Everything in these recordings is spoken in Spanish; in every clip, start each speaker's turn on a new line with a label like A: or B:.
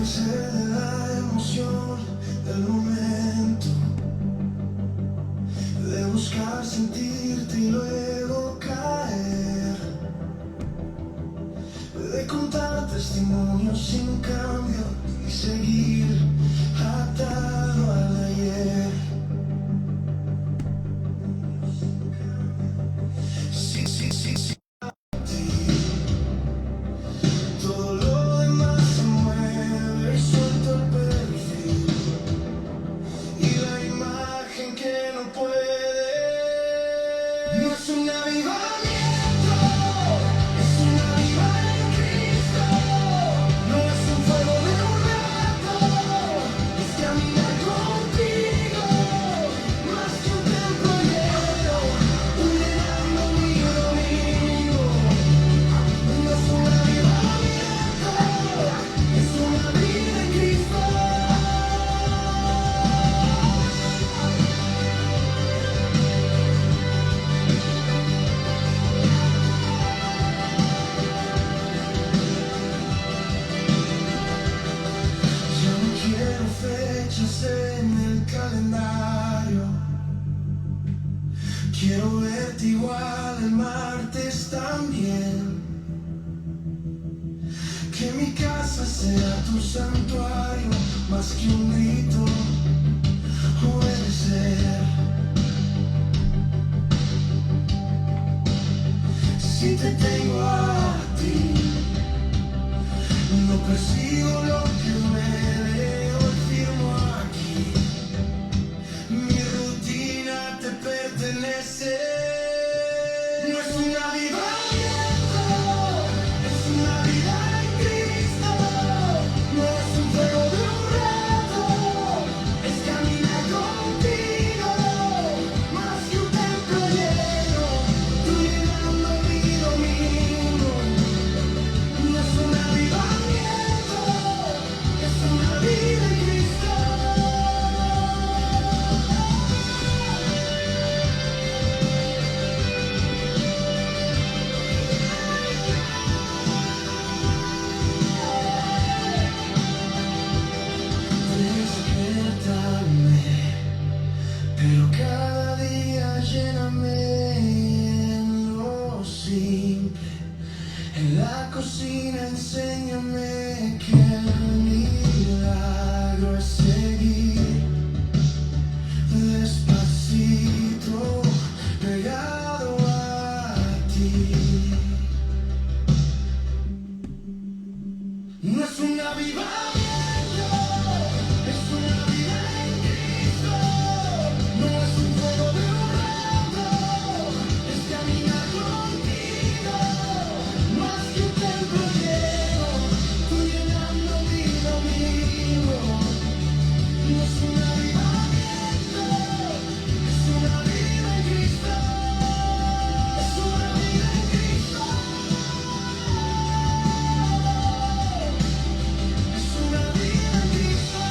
A: cansé de la emoción del momento, de buscar sentirte y luego caer, de contar testimonios sin cambio y seguir atado al ayer. Sí, sí, sí, sí. Todo lo demás se mueve y suelto el perfil y la imagen que no puede. No es un avivamiento, es un avivar en Cristo. No es un fuego de un rato, es caminar contigo. Más que un templo lleno, tú llenando mi domingo. No es un avivamiento, es una vida en Cristo. Yo no quiero fechas en el calendario. Quiero verte igual el martes también. Que mi casa sea tu santuario, más que un grito, obedecer. Si te tengo a ti, no persigo lo que me leo y firmo aquí. Mi rutina te pertenece. No es un avivamiento, es una vida en Cristo. No es un fuego de un rato, es caminar contigo. Más que un templo lleno, tú llenando mi domingo. No es un avivamiento, es una vida en Cristo. Despiértame, pero cada día lléname en lo simple. En la cocina enséñame que el milagro es seguir despacito pegado a ti. No es un avivamiento, es una vida en Cristo. No es un fuego de un rato, es caminar contigo. Más que un templo lleno, tú llenando mi domingo. No es un avivamiento, es una vida en Cristo. Es una vida en Cristo. Es una vida en Cristo.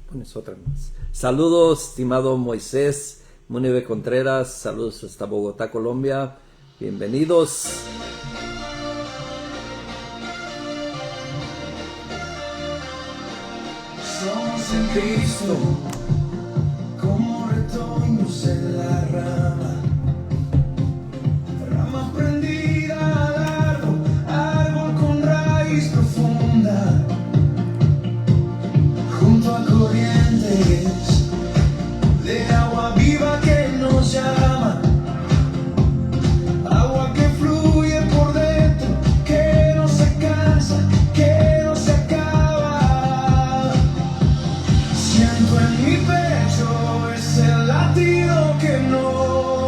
B: Pones otra más. Saludos, estimado Moisés Munive Contreras. Saludos hasta Bogotá, Colombia. Bienvenidos.
A: Somos en Cristo, como retoños en la rama, rama prendida al árbol, árbol con raíz profunda, junto a corrientes de agua viva que nos llama, agua que fluye por dentro, que no se cansa, que no se acaba. Siento en mi pecho ese latido que no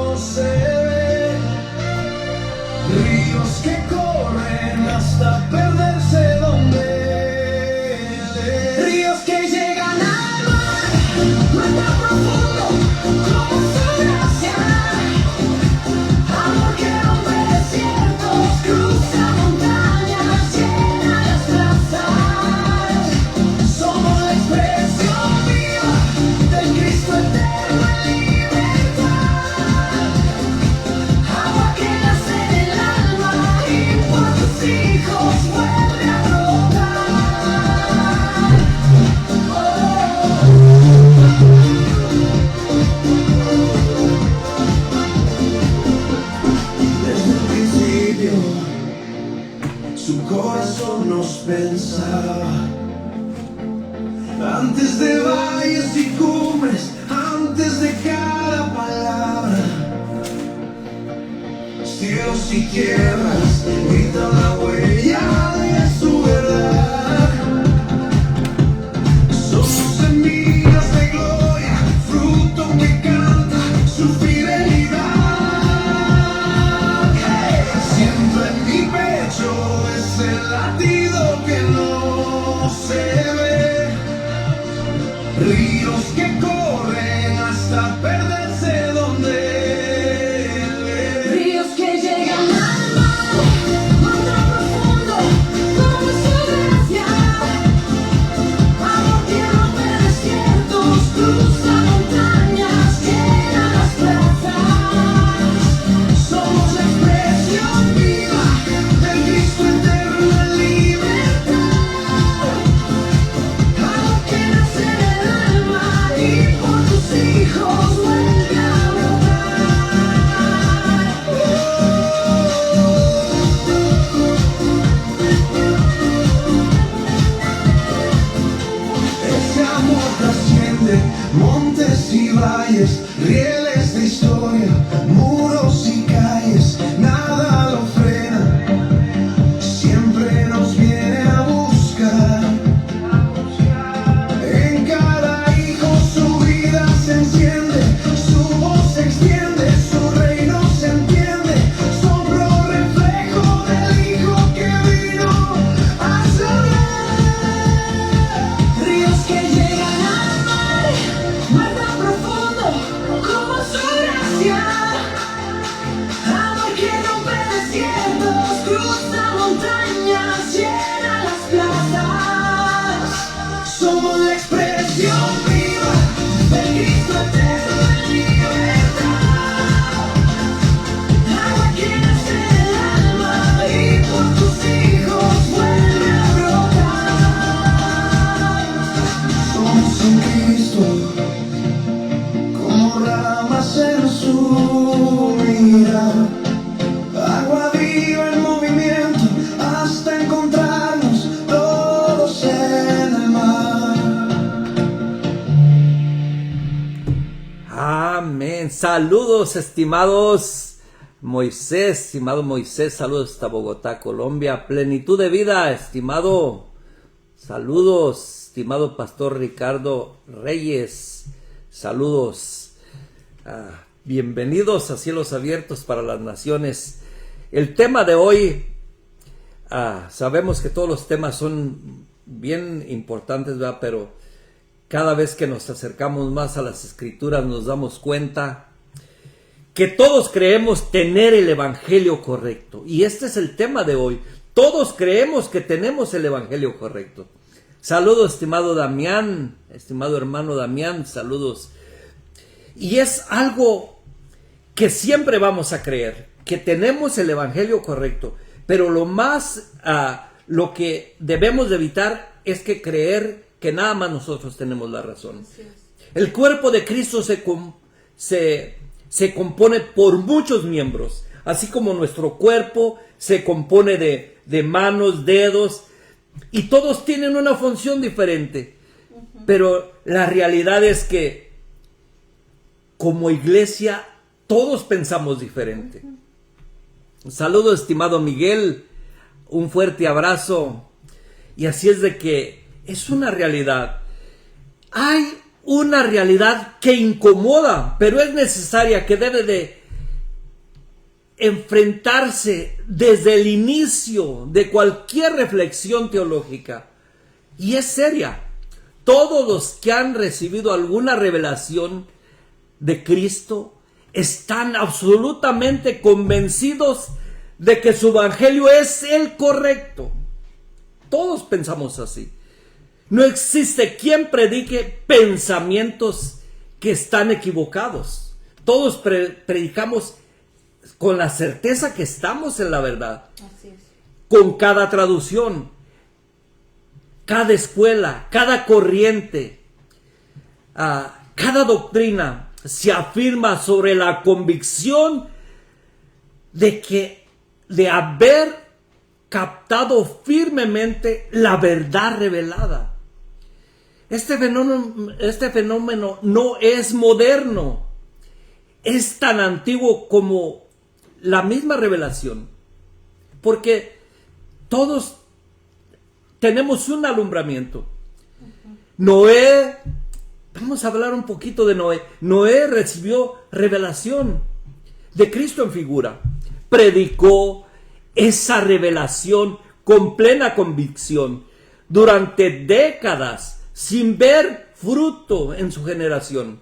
A: corazón nos pensaba. Antes de valles y cumbres, antes de cada palabra, cielos y tierras gritan la huella de su verdad. Somos semillas de gloria, fruto que canta su fidelidad. Siento en mi pecho ese latido que no se ve, ríos que corren hasta perderse donde
C: ríos que llegan al mar, mar tan profundo como su gracia, amor que rompe desiertos, cruza montañas, llena las plazas. Somos la expresión viva del Cristo eterno en libertad, amor que nace del alma y por tus hijos vuelve a brotar.
A: ese amor trasciende montes y valles, rieles de historia, muros y calles, nada lo frena, siempre nos viene a buscar. En cada hijo su vida se enciende, su voz se extiende, su reino se entiende, sombro reflejo del hijo que vino a salvar.
C: Ríos que llegan al mar, mar tan profundo como su gracia, amor que rompe desiertos, cruza montañas, llena las plazas.
A: Somos la expresión viva del Cristo eterno en libertad,
C: Agua que nace del alma y por tus hijos vuelve a brotar.
A: somos en Cristo, como ramas en su mirada, agua viva en movimiento, hasta encontrarnos todos en el mar.
B: Amén. Saludos, estimados Moisés, estimado Moisés, saludos hasta Bogotá, Colombia. Plenitud de vida, estimado. Saludos, estimado Pastor Ricardo Reyes. Saludos. Bienvenidos a Cielos Abiertos para las Naciones. El tema de hoy, sabemos que todos los temas son bien importantes, ¿verdad? Pero cada vez que nos acercamos más a las Escrituras nos damos cuenta que todos creemos tener el Evangelio correcto. Y este es el tema de hoy. Todos creemos que tenemos el Evangelio correcto. Saludos, estimado Damián, estimado hermano Damián, saludos. Y es algo que siempre vamos a creer, que tenemos el Evangelio correcto. Pero lo que debemos de evitar es que creer que nada más nosotros tenemos la razón. El cuerpo de Cristo se compone por muchos miembros, así como nuestro cuerpo se compone de manos, dedos, y todos tienen una función diferente. Pero la realidad es que como iglesia todos pensamos diferente. Un saludo, estimado Miguel, un fuerte abrazo. Y así es de que es una realidad. Hay una realidad que incomoda, pero es necesaria, que debe de enfrentarse desde el inicio de cualquier reflexión teológica. Y es seria. Todos los que han recibido alguna revelación de Cristo están absolutamente convencidos de que su evangelio es el correcto. Todos pensamos así. No existe quien predique pensamientos que están equivocados. Todos predicamos con la certeza que estamos en la verdad.
C: Así es.
B: Con cada traducción, cada escuela, cada corriente, cada doctrina se afirma sobre la convicción de haber captado firmemente la verdad revelada. Este fenómeno no es moderno, es tan antiguo como la misma revelación, porque todos tenemos un alumbramiento. Noé, vamos a hablar un poquito de Noé. Noé recibió revelación de Cristo en figura, predicó esa revelación con plena convicción durante décadas sin ver fruto en su generación.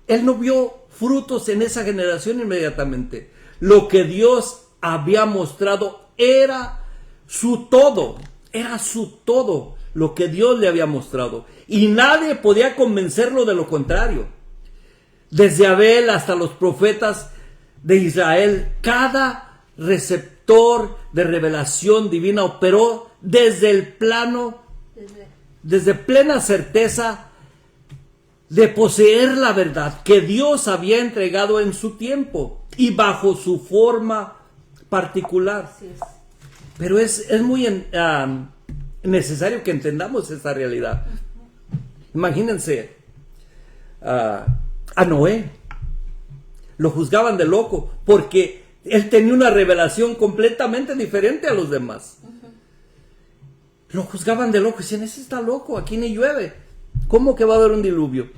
B: Él no vio frutos en esa generación inmediatamente. Lo que Dios había mostrado era su todo lo que Dios le había mostrado, y nadie podía convencerlo de lo contrario. Desde Abel hasta los profetas de Israel, cada receptor de revelación divina operó desde plena certeza de poseer la verdad que Dios había entregado en su tiempo y bajo su forma particular.
D: Así es.
B: Pero es muy necesario que entendamos esta realidad. Imagínense a Noé. Lo juzgaban de loco porque él tenía una revelación completamente diferente a los demás. Lo juzgaban de loco y decían, ese está loco, aquí ni llueve. ¿Cómo que va a haber un diluvio?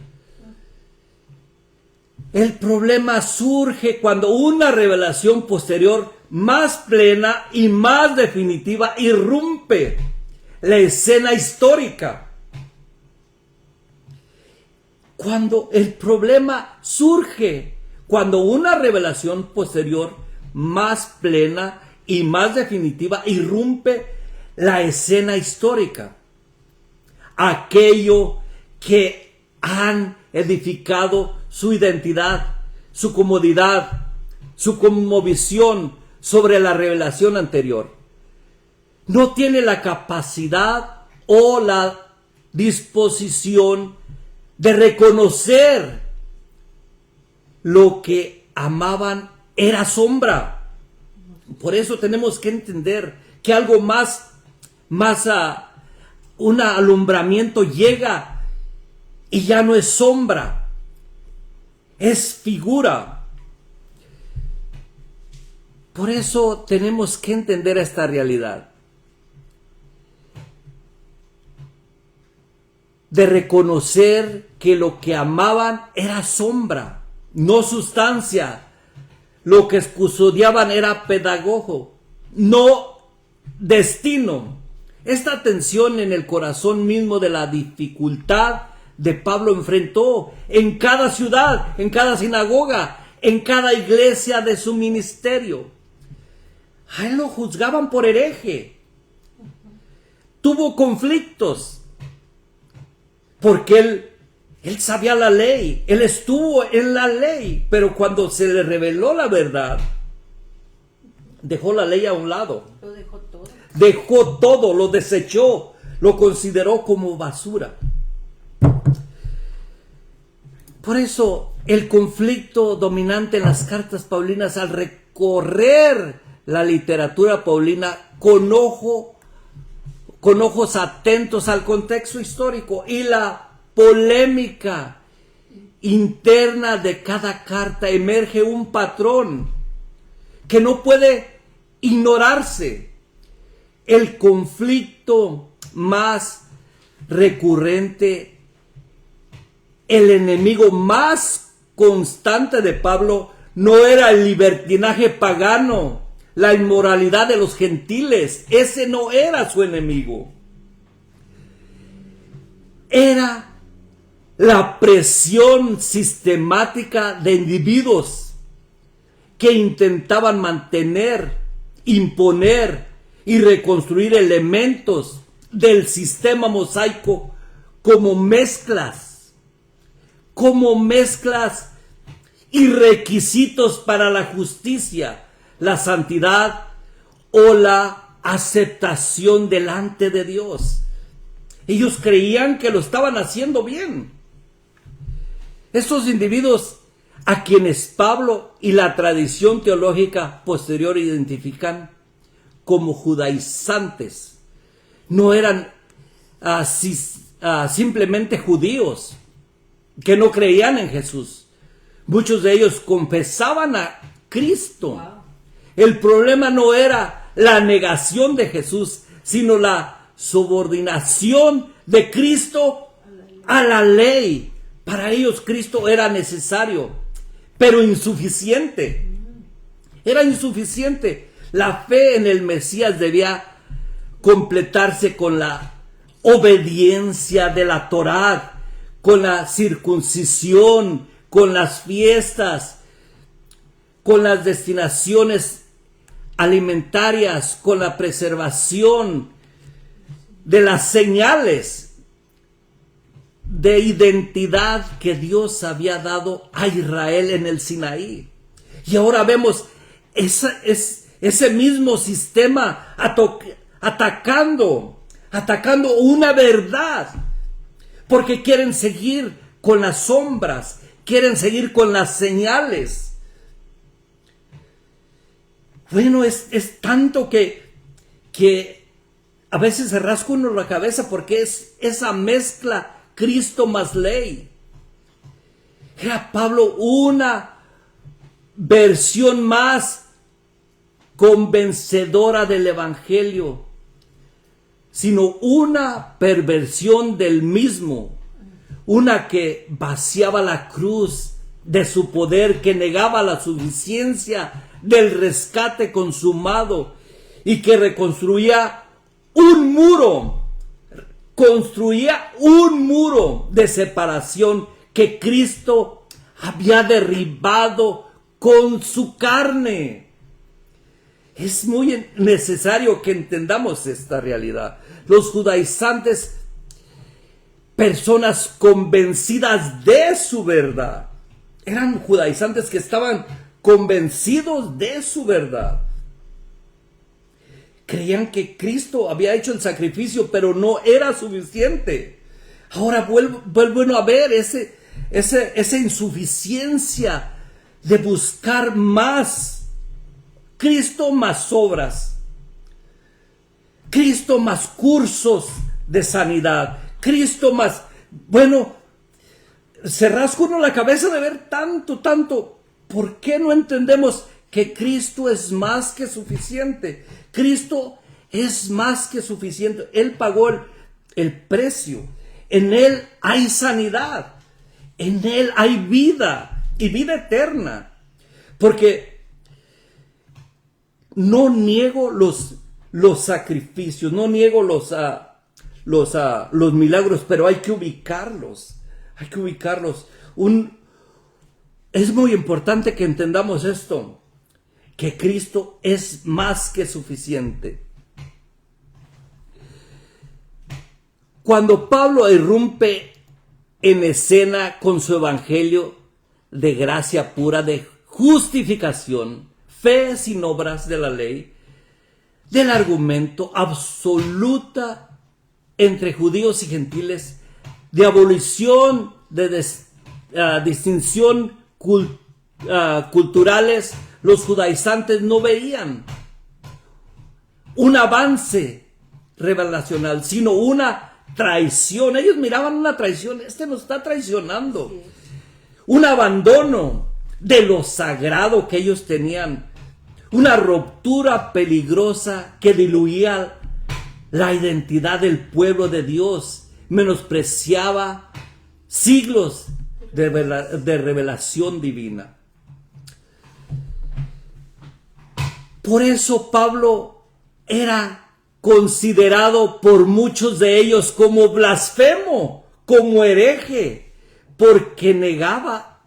B: El problema surge cuando una revelación posterior más plena y más definitiva irrumpe la escena histórica. Cuando el problema surge cuando una revelación posterior más plena y más definitiva irrumpe la escena histórica. Aquello que han edificado su identidad, su comodidad, su cosmovisión sobre la revelación anterior. No tiene la capacidad o la disposición de reconocer lo que amaban era sombra. Por eso tenemos que entender que algo más un alumbramiento llega y ya no es sombra, es figura. Por eso tenemos que entender esta realidad de reconocer que lo que amaban era sombra, no sustancia. Lo que custodiaban era pedagogo, no destino. Esta tensión en el corazón mismo de la dificultad de Pablo enfrentó en cada ciudad, en cada sinagoga, en cada iglesia de su ministerio. A él lo juzgaban por hereje. Tuvo conflictos porque él sabía la ley, él estuvo en la ley, pero cuando se le reveló la verdad, dejó la ley a un lado.
D: Lo dejó todo.
B: Dejó todo, lo desechó, lo consideró como basura. Por eso el conflicto dominante en las cartas paulinas, al recorrer la literatura paulina con ojos atentos al contexto histórico y la polémica interna de cada carta, emerge un patrón que no puede ignorarse. El conflicto más recurrente, el enemigo más constante de Pablo, no era el libertinaje pagano, la inmoralidad de los gentiles. Ese no era su enemigo. Era la presión sistemática de individuos que intentaban mantener, imponer y reconstruir elementos del sistema mosaico como mezclas y requisitos para la justicia, la santidad o la aceptación delante de Dios. Ellos creían que lo estaban haciendo bien. Estos individuos a quienes Pablo y la tradición teológica posterior identifican como judaizantes. No eran simplemente judíos que no creían en Jesús. Muchos de ellos confesaban a Cristo.
D: Wow.
B: El problema no era la negación de Jesús, sino la subordinación de Cristo a la ley. Para ellos Cristo era necesario, pero insuficiente. Era insuficiente. La fe en el Mesías debía completarse con la obediencia de la Torá, con la circuncisión, con las fiestas, con las destinaciones alimentarias, con la preservación de las señales de identidad que Dios había dado a Israel en el Sinaí. Y ahora vemos ese mismo sistema atacando una verdad, porque quieren seguir con las sombras, quieren seguir con las señales. Bueno, es tanto que a veces se rasca uno la cabeza, porque es esa mezcla Cristo más ley. Era Pablo una versión más convencedora del Evangelio, sino una perversión del mismo, una que vaciaba la cruz de su poder, que negaba la suficiencia del rescate consumado y que construía un muro de separación que Cristo había derribado con su carne. Es muy necesario que entendamos esta realidad. Los judaizantes, personas convencidas de su verdad, eran judaizantes que estaban convencidos de su verdad. Creían que Cristo había hecho el sacrificio, pero no era suficiente. Ahora vuelven a ver esa insuficiencia de buscar más. Cristo más obras. Cristo más cursos de sanidad. Cristo más... Bueno, se rasca uno la cabeza de ver tanto. ¿Por qué no entendemos que Cristo es más que suficiente? Cristo es más que suficiente. Él pagó el precio. En Él hay sanidad. En Él hay vida y vida eterna. Porque no niego los sacrificios, no niego los milagros, pero hay que ubicarlos. Hay que ubicarlos. Es muy importante que entendamos esto, que Cristo es más que suficiente. Cuando Pablo irrumpe en escena con su evangelio de gracia pura, de justificación, fe sin obras de la ley, del argumento absoluta entre judíos y gentiles, de abolición de distinción culturales, los judaizantes no veían un avance revelacional, sino una traición. Ellos miraban una traición. Este nos está traicionando.
D: Sí.
B: Un abandono de lo sagrado que ellos tenían. Una ruptura peligrosa que diluía la identidad del pueblo de Dios. Menospreciaba siglos de revelación divina. Por eso Pablo era considerado por muchos de ellos como blasfemo, como hereje, porque negaba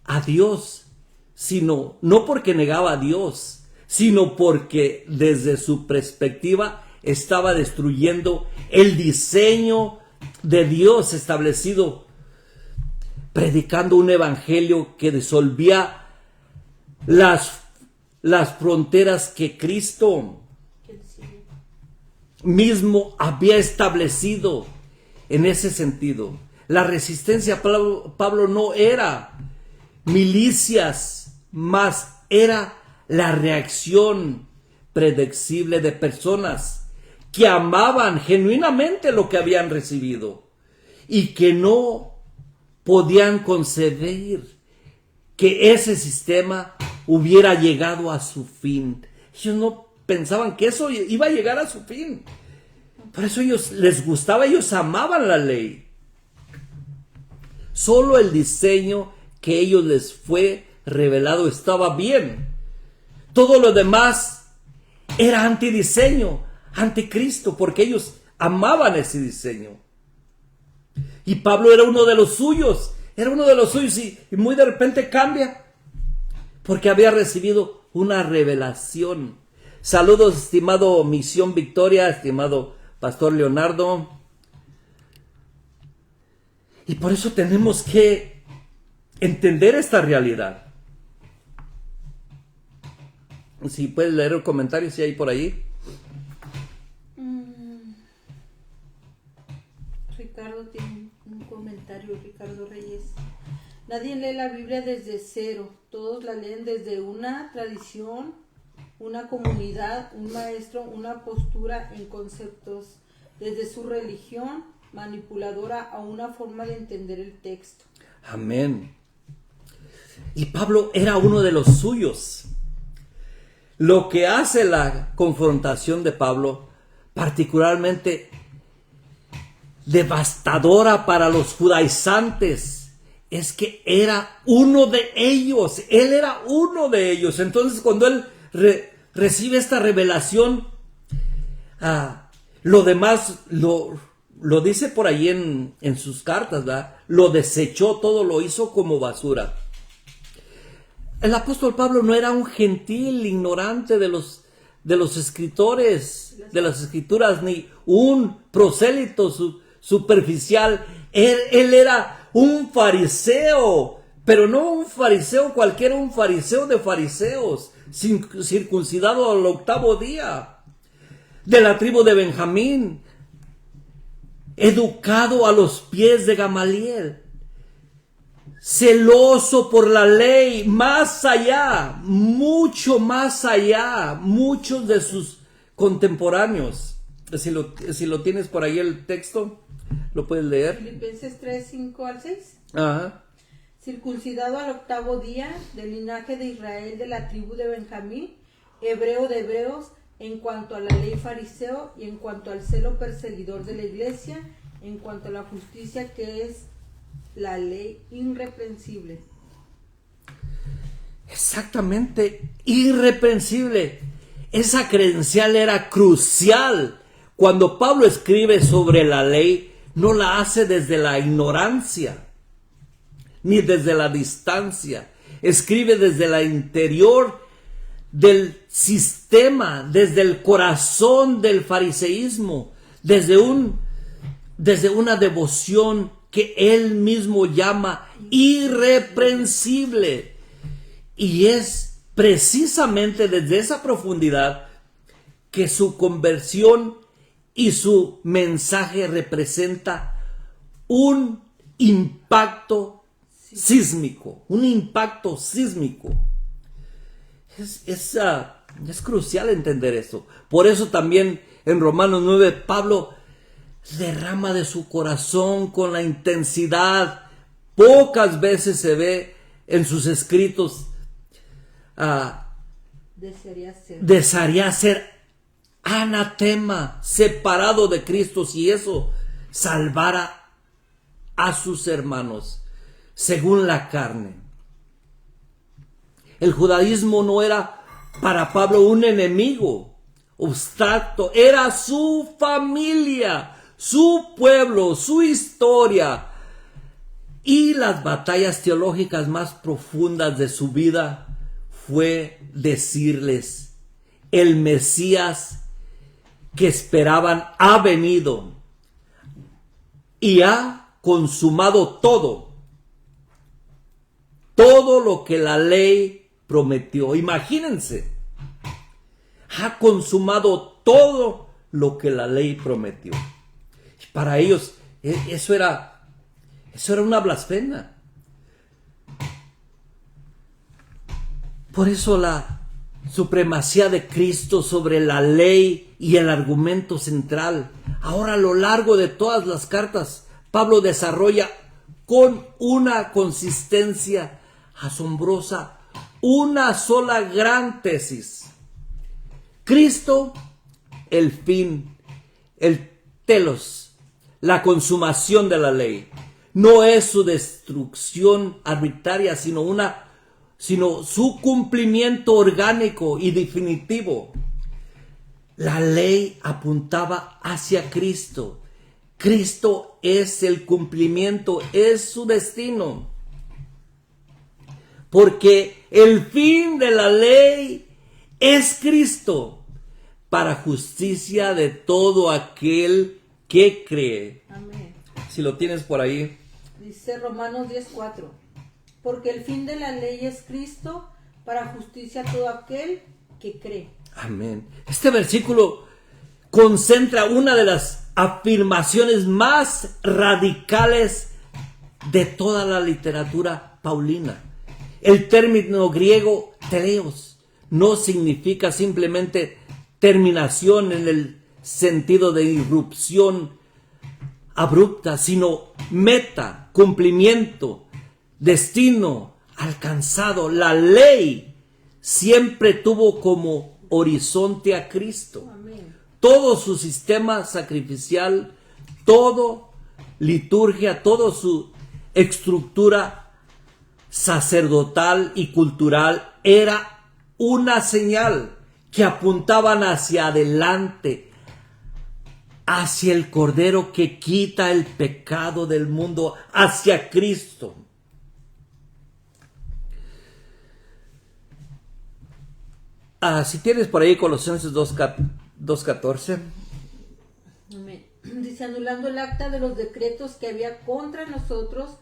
B: a Dios, no porque negaba a Dios, sino porque desde su perspectiva estaba destruyendo el diseño de Dios establecido, predicando un evangelio que disolvía las fronteras que Cristo mismo había establecido. En ese sentido, la resistencia a Pablo no era milicias, más era la reacción predecible de personas que amaban genuinamente lo que habían recibido y que no podían concebir que ese sistema hubiera llegado a su fin. Ellos no pensaban que eso iba a llegar a su fin. Por eso ellos les gustaba, ellos amaban la ley. Solo el diseño que ellos les fue revelado estaba bien. Todo lo demás era antidiseño, anticristo, porque ellos amaban ese diseño. Y Pablo era uno de los suyos, y muy de repente cambia, porque había recibido una revelación. Saludos, estimado Misión Victoria, estimado Pastor Leonardo. Y por eso tenemos que entender esta realidad. Si puedes leer el comentario, si hay por ahí.
D: Ricardo tiene un comentario, Ricardo Reyes. Nadie lee la Biblia desde cero, todos la leen desde una tradición, una comunidad, un maestro, una postura en conceptos, desde su religión manipuladora a una forma de entender el texto.
B: Amén. Y Pablo era uno de los suyos. Lo que hace la confrontación de Pablo, particularmente devastadora para los judaizantes, es que era uno de ellos. Él era uno de ellos. Entonces, cuando él recibe esta revelación, lo demás lo dice por ahí en sus cartas, ¿verdad? Lo desechó todo, lo hizo como basura. El apóstol Pablo no era un gentil ignorante de los escritores, de las escrituras, ni un prosélito superficial. Él era un fariseo, pero no un fariseo cualquiera, un fariseo de fariseos, circuncidado al 8º día, de la tribu de Benjamín, educado a los pies de Gamaliel, celoso por la ley, más allá, mucho más allá, muchos de sus contemporáneos. Si lo tienes por ahí el texto, lo puedes leer.
D: Filipenses 3, 5 al 6.
B: Ajá.
D: Circuncidado al 8º día, del linaje de Israel, de la tribu de Benjamín, hebreo de hebreos, en cuanto a la ley fariseo, y en cuanto al celo perseguidor de la iglesia, en cuanto a la justicia que es la ley, irreprensible.
B: Exactamente, irreprensible. Esa credencial era crucial. Cuando Pablo escribe sobre la ley, no la hace desde la ignorancia, ni desde la distancia. Escribe desde el interior del sistema, desde el corazón del fariseísmo, desde una devoción que él mismo llama irreprensible. Y es precisamente desde esa profundidad que su conversión y su mensaje representa un impacto sísmico, Es crucial entender esto. Por eso también en Romanos 9 Pablo derrama de su corazón con la intensidad. Pocas veces se ve en sus escritos desearía ser anatema, separado de Cristo, si eso salvara a sus hermanos según la carne. El judaísmo no era para Pablo un enemigo abstracto, era su familia, su pueblo, su historia. Y las batallas teológicas más profundas de su vida fue decirles: el Mesías que esperaban ha venido y ha consumado todo lo que la ley prometió. Imagínense, ha consumado todo lo que la ley prometió. Para ellos eso era una blasfemia. Por eso supremacía de Cristo sobre la ley y el argumento central. Ahora, a lo largo de todas las cartas, Pablo desarrolla con una consistencia asombrosa una sola gran tesis. Cristo, el fin, el telos, la consumación de la ley. No es su destrucción arbitraria, sino su cumplimiento orgánico y definitivo. La ley apuntaba hacia Cristo. Cristo es el cumplimiento, es su destino. Porque el fin de la ley es Cristo, para justicia de todo aquel que cree.
D: Amén.
B: Si lo tienes por ahí.
D: Dice Romanos 10:4. Porque el fin de la ley es Cristo, para justicia a todo aquel que cree.
B: Amén. Este versículo concentra una de las afirmaciones más radicales de toda la literatura paulina. El término griego teleos no significa simplemente terminación en el sentido de irrupción abrupta, sino meta, cumplimiento, destino alcanzado. La ley siempre tuvo como horizonte a Cristo.
D: Amén.
B: Todo su sistema sacrificial, todo liturgia, toda su estructura sacerdotal y cultural era una señal que apuntaban hacia adelante, hacia el Cordero que quita el pecado del mundo, hacia Cristo. Si tienes por ahí Colosenses 2:14.
D: Amén. Dice, anulando el acta de los decretos que había contra nosotros,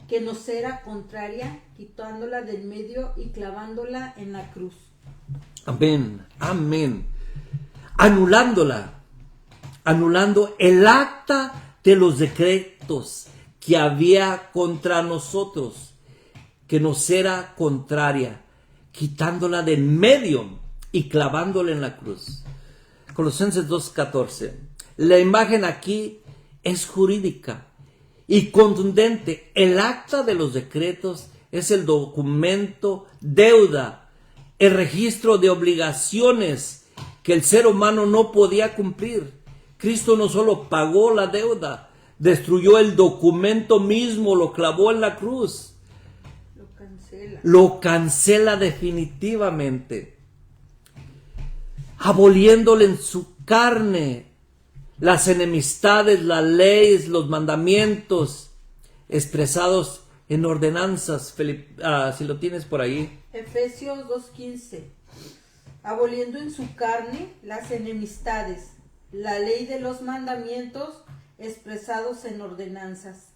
D: que nos era contraria, quitándola del medio y clavándola en la cruz.
B: Amén, amén. Anulando el acta de los decretos que había contra nosotros, que nos era contraria, quitándola del medio y clavándola en la cruz. Colosenses 2:14. La imagen aquí es jurídica y contundente. El acta de los decretos es el documento, deuda, el registro de obligaciones que el ser humano no podía cumplir. Cristo no solo pagó la deuda, destruyó el documento mismo, lo clavó en la cruz. Lo cancela definitivamente, aboliéndole en su carne las enemistades, las leyes, los mandamientos expresados en ordenanzas. Si lo tienes por ahí.
D: Efesios 2:15. Aboliendo en su carne las enemistades, la ley de los mandamientos expresados en ordenanzas.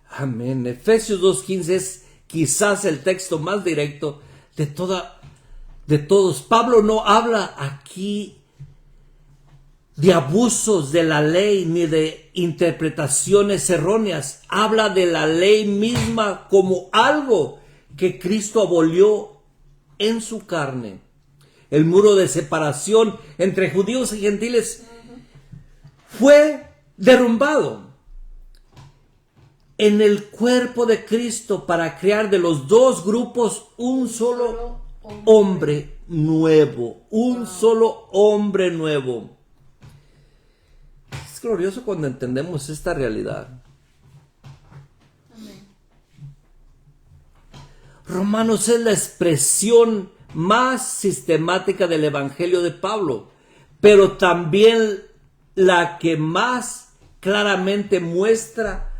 B: Amén. Efesios 2:15 es quizás el texto más directo de todos. Pablo no habla aquí de abusos de la ley ni de interpretaciones erróneas. Habla de la ley misma como algo que Cristo abolió en su carne. El muro de separación entre judíos y gentiles fue derrumbado en el cuerpo de Cristo para crear de los dos grupos un solo hombre nuevo. Un solo hombre nuevo. Es glorioso cuando entendemos esta realidad.
D: Amén.
B: Romanos es la expresión más sistemática del Evangelio de Pablo, pero también la que más claramente muestra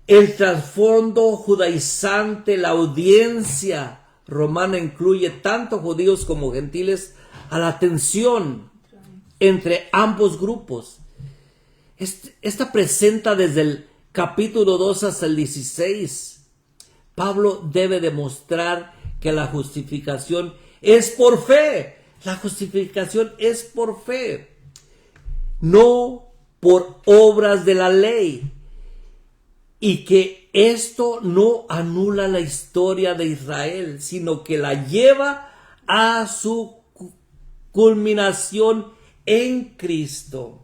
B: el trasfondo judaizante. La audiencia romana incluye tanto judíos como gentiles a la tensión entre ambos grupos. Esta presenta desde el capítulo 2 hasta el 16. Pablo debe demostrar que la justificación es por fe. La justificación es por fe, no por obras de la ley. Y que esto no anula la historia de Israel, sino que la lleva a su culminación en Cristo.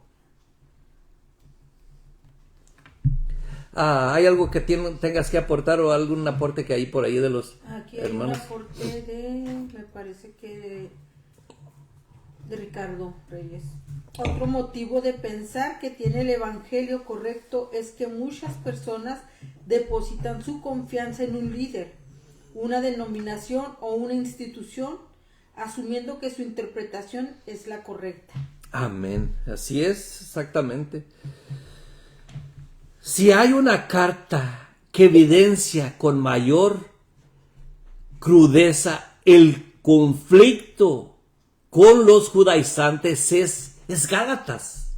B: ¿Hay algo que tengas que aportar o algún aporte que hay por ahí de los
D: Aquí hay
B: hermanos?
D: un aporte me parece que de Ricardo Reyes. Otro motivo de pensar que tiene el evangelio correcto es que muchas personas depositan su confianza en un líder, una denominación o una institución, asumiendo que su interpretación es la correcta.
B: Amén. Así es, exactamente. Si hay una carta que evidencia con mayor crudeza el conflicto con los judaizantes es Gálatas.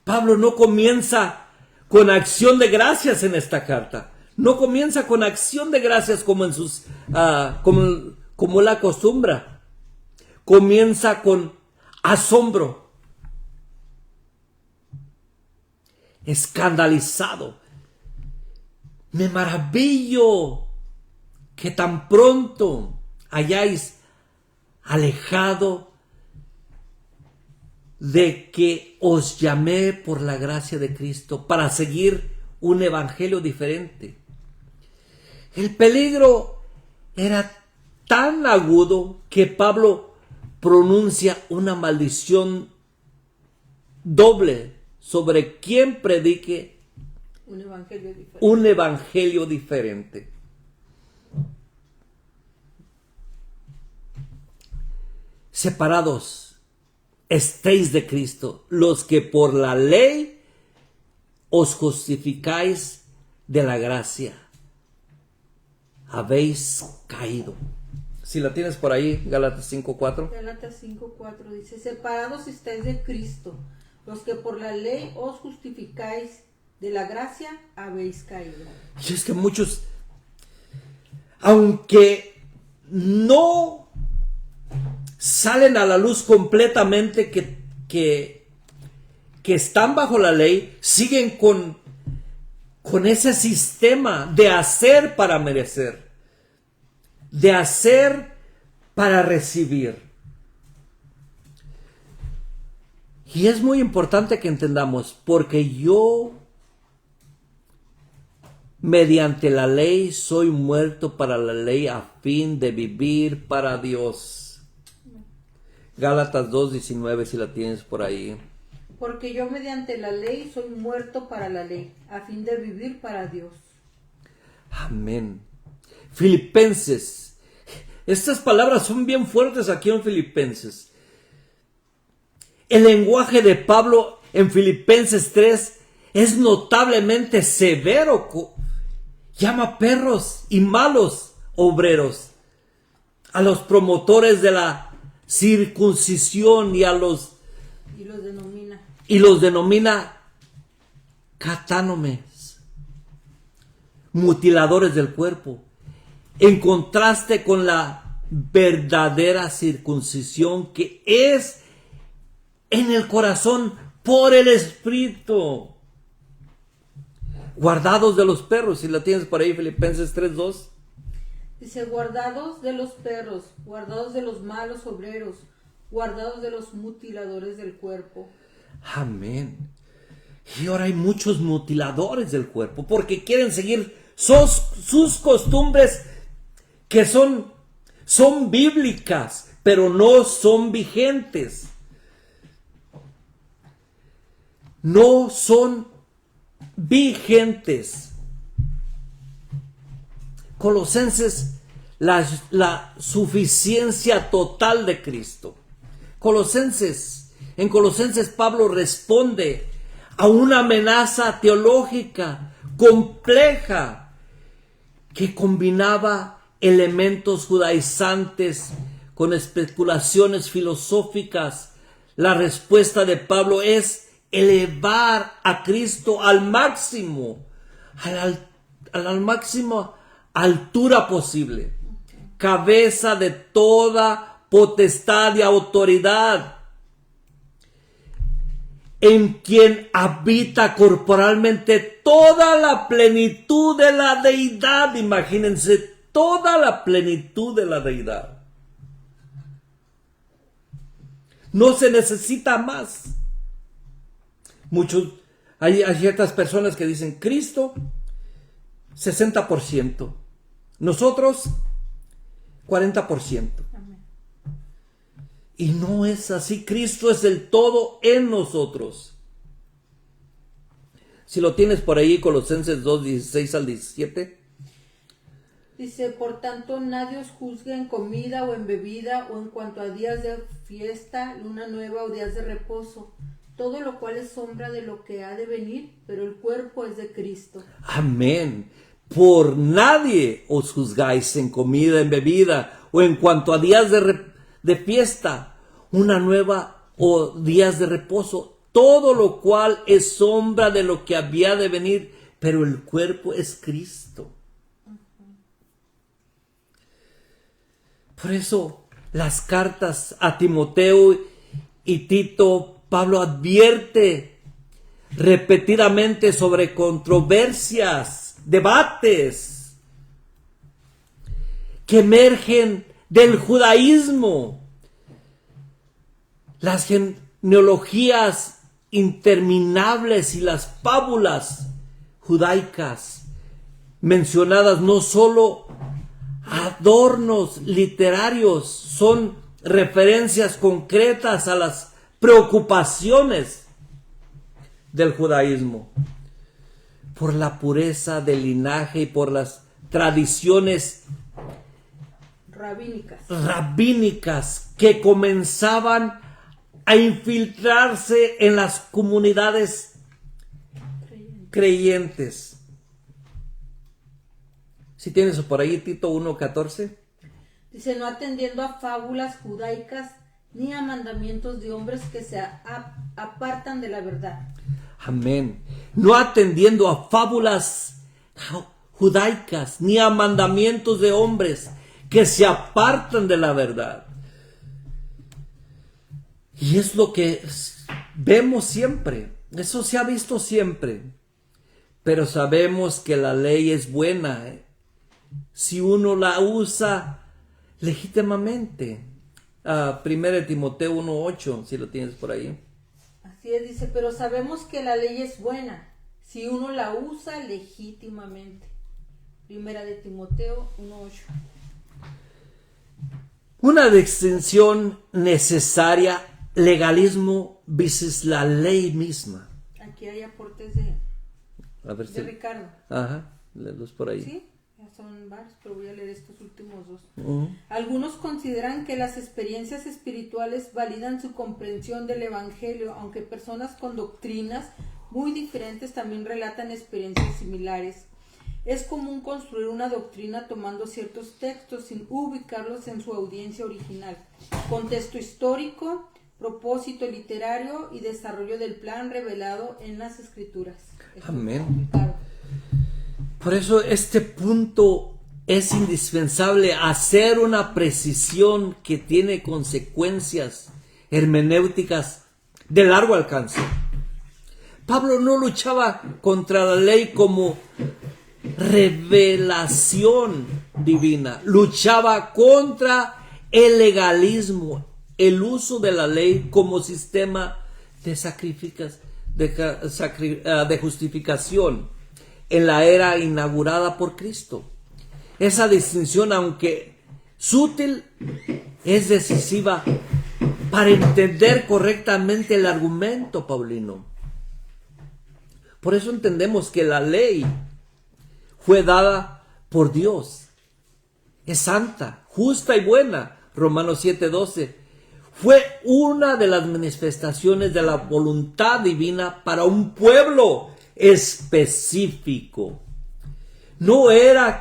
B: Pablo no comienza con acción de gracias en esta carta. No comienza con acción de gracias como en sus como la acostumbra. Comienza con asombro, escandalizado. Me maravillo que tan pronto hayáis alejado de que os llamé por la gracia de Cristo para seguir un evangelio diferente. El peligro era tan agudo que Pablo pronuncia una maldición doble sobre quien predique un evangelio diferente. Separados estéis de Cristo, los que por la ley os justificáis de la gracia. Habéis caído. Si la tienes por ahí, Gálatas 5:4.
D: Gálatas 5:4 dice: separados estáis de Cristo, los que por la ley os justificáis de la gracia, habéis caído.
B: Y es que muchos, aunque no salen a la luz completamente que están bajo la ley, siguen con ese sistema de hacer para merecer, de hacer para recibir. Y es muy importante que entendamos, porque yo mediante la ley soy muerto para la ley a fin de vivir para Dios. Gálatas 2:19, si la tienes por ahí.
D: Porque yo mediante la ley soy muerto para la ley, a fin de vivir para Dios.
B: Amén. Filipenses. Estas palabras son bien fuertes aquí en Filipenses. El lenguaje de Pablo en Filipenses 3 es notablemente severo. Llama perros y malos obreros a los promotores de la circuncisión y los denomina catánomes, mutiladores del cuerpo, en contraste con la verdadera circuncisión que es en el corazón por el Espíritu. Guardados de los perros, si la tienes por ahí, Filipenses 3:2.
D: Dice: guardados de los perros, guardados de los malos obreros, guardados de los mutiladores del cuerpo.
B: Amén. Y ahora hay muchos mutiladores del cuerpo porque quieren seguir sus costumbres que son bíblicas, pero no son vigentes. No son vigentes. Colosenses, la suficiencia total de Cristo. En Colosenses Pablo responde a una amenaza teológica compleja que combinaba elementos judaizantes con especulaciones filosóficas. La respuesta de Pablo es elevar a Cristo al máximo, a la máxima altura posible, cabeza de toda potestad y autoridad, en quien habita corporalmente toda la plenitud de la deidad. Imagínense, toda la plenitud de la deidad. No se necesita más. Hay ciertas personas que dicen, Cristo, 60%. Nosotros, 40%.
D: Amén.
B: Y no es así. Cristo es el todo en nosotros. Si lo tienes por ahí, Colosenses 2, 16 al 17.
D: Dice, por tanto, nadie os juzgue en comida o en bebida o en cuanto a días de fiesta, luna nueva o días de reposo, todo lo cual es sombra de lo que ha de venir, pero el cuerpo es de Cristo.
B: Amén. Por nadie os juzgáis en comida, en bebida o en cuanto a días de fiesta, una nueva o días de reposo, todo lo cual es sombra de lo que había de venir, pero el cuerpo es Cristo. Por eso las cartas a Timoteo y Tito, Pablo advierte repetidamente sobre controversias, debates que emergen del judaísmo, las genealogías interminables y las fábulas judaicas mencionadas no solo adornos literarios, son referencias concretas a las preocupaciones del judaísmo por la pureza del linaje y por las tradiciones rabínicas que comenzaban a infiltrarse en las comunidades creyentes. Si tienes por ahí Tito 1:14.
D: Dice, no atendiendo a fábulas judaicas ni a mandamientos de hombres que se apartan de la verdad.
B: Amén. No atendiendo a fábulas judaicas ni a mandamientos de hombres que se apartan de la verdad. Y es lo que vemos siempre. Eso se ha visto siempre. Pero sabemos que la ley es buena, si uno la usa legítimamente. 1 Timoteo 1:8, si lo tienes por ahí.
D: Así es, dice, pero sabemos que la ley es buena si uno la usa legítimamente. 1 Timoteo 1:8.
B: Una distinción necesaria, legalismo versus la ley misma.
D: Aquí hay aportes de Ricardo.
B: Ajá, léelos por ahí.
D: Sí, ya son varios, pero voy a leer estos últimos dos. Algunos consideran que las experiencias espirituales validan su comprensión del evangelio, aunque personas con doctrinas muy diferentes también relatan experiencias similares. Es común construir una doctrina tomando ciertos textos sin ubicarlos en su audiencia original, contexto histórico, propósito literario y desarrollo del plan revelado en las escrituras.
B: Amén. Por eso este punto es indispensable, hacer una precisión que tiene consecuencias hermenéuticas de largo alcance. Pablo no luchaba contra la ley como revelación divina, luchaba contra el legalismo, el uso de la ley como sistema de justificación en la era inaugurada por Cristo. Esa distinción, aunque sutil, es decisiva para entender correctamente el argumento paulino. Por eso entendemos que la ley fue dada por Dios. Es santa, justa y buena. Romanos 7:12. Fue una de las manifestaciones de la voluntad divina para un pueblo específico. No era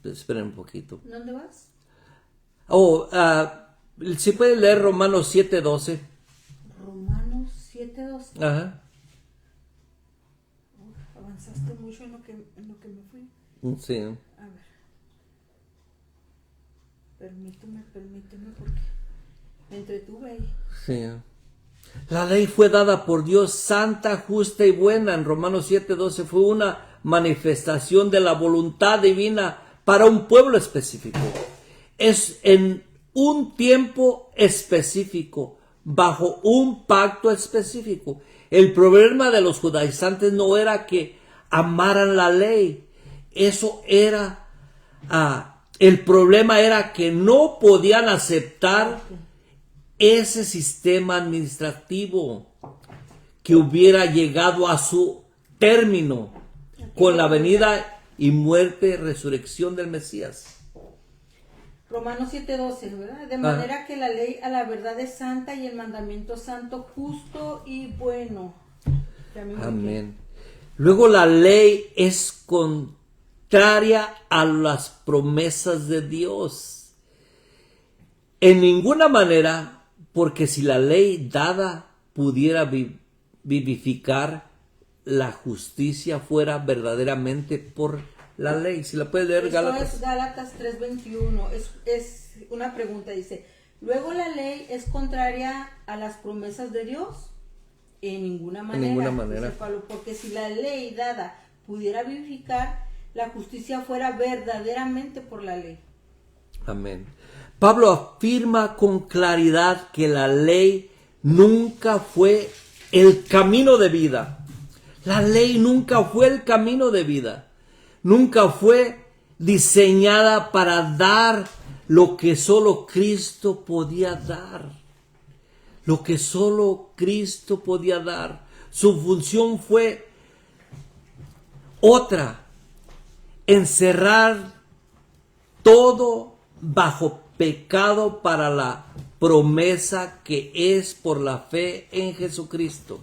B: esperen un poquito.
D: ¿Dónde vas?
B: Si puede leer Romanos 7:12.
D: Romanos 7:12.
B: Ajá.
D: Avanzaste mucho en lo que me fui.
B: Sí.
D: A ver. Permíteme porque me entretuve ahí.
B: Sí. La ley fue dada por Dios, santa, justa y buena. En Romanos 7:12 fue una manifestación de la voluntad divina para un pueblo específico. Es en un tiempo específico, bajo un pacto específico. El problema de los judaizantes no era que amaran la ley. Eso era, el problema era que no podían aceptar ese sistema administrativo que hubiera llegado a su término con la venida y muerte, resurrección del Mesías.
D: Romanos 7:12, ¿verdad? De manera que la ley a la verdad es santa y el mandamiento santo, justo y bueno.
B: Amén. Luego la ley es contraria a las promesas de Dios. En ninguna manera, porque si la ley dada pudiera vivificar, la justicia fuera verdaderamente por la ley. Si la puedes leer,
D: Esto
B: Gálatas.
D: es Gálatas 3:21. Es una pregunta, dice, ¿luego la ley es contraria a las promesas de Dios? En ninguna manera.
B: En ninguna manera.
D: Dice Pablo, porque si la ley dada pudiera vivificar, la justicia fuera verdaderamente por la ley.
B: Amén. Pablo afirma con claridad que la ley nunca fue el camino de vida. La ley nunca fue el camino de vida. Nunca fue diseñada para dar lo que solo Cristo podía dar. Lo que solo Cristo podía dar. Su función fue otra: encerrar todo bajo pecado para la promesa que es por la fe en Jesucristo.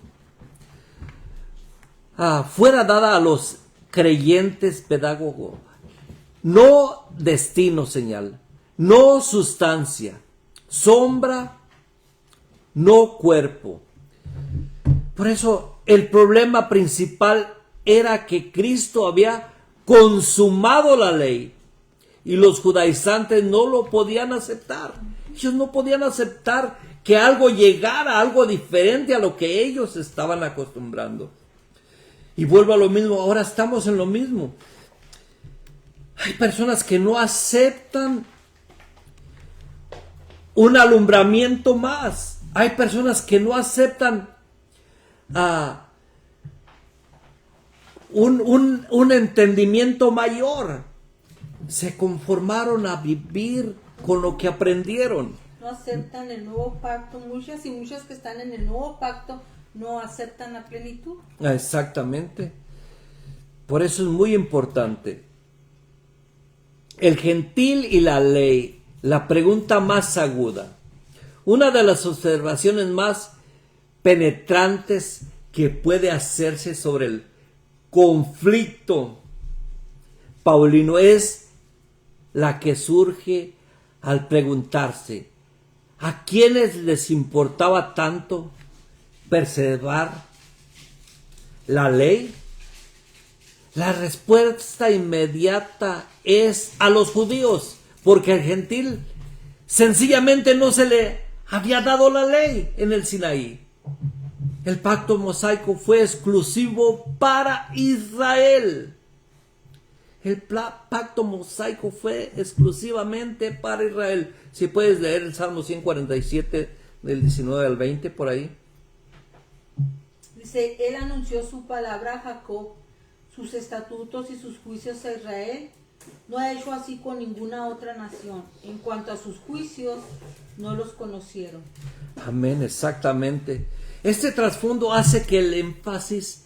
B: Fuera dada a los creyentes pedagogo, no destino señal, no sustancia, sombra, no cuerpo. Por eso el problema principal era que Cristo había consumado la ley y los judaizantes no lo podían aceptar. Ellos no podían aceptar que algo llegara, algo diferente a lo que ellos estaban acostumbrando. Y vuelvo a lo mismo, ahora estamos en lo mismo. Hay personas que no aceptan un alumbramiento más. Hay personas que no aceptan un entendimiento mayor. Se conformaron a vivir con lo que aprendieron.
D: No aceptan el nuevo pacto. Muchas que están en el nuevo pacto no aceptan la plenitud.
B: Exactamente. Por eso es muy importante. El gentil y la ley, la pregunta más aguda. Una de las observaciones más penetrantes que puede hacerse sobre el conflicto paulino es la que surge al preguntarse: ¿a quiénes les importaba tanto preservar la ley? La respuesta inmediata es a los judíos, porque al gentil sencillamente no se le había dado la ley en el Sinaí. El pacto mosaico fue exclusivo para Israel. El pacto mosaico fue exclusivamente para Israel. Si puedes leer el Salmo 147 del 19 al 20 por ahí.
D: Dice, él anunció su palabra a Jacob, sus estatutos y sus juicios a Israel. No ha hecho así con ninguna otra nación. En cuanto a sus juicios, no los conocieron.
B: Amén, exactamente. Este trasfondo hace que el énfasis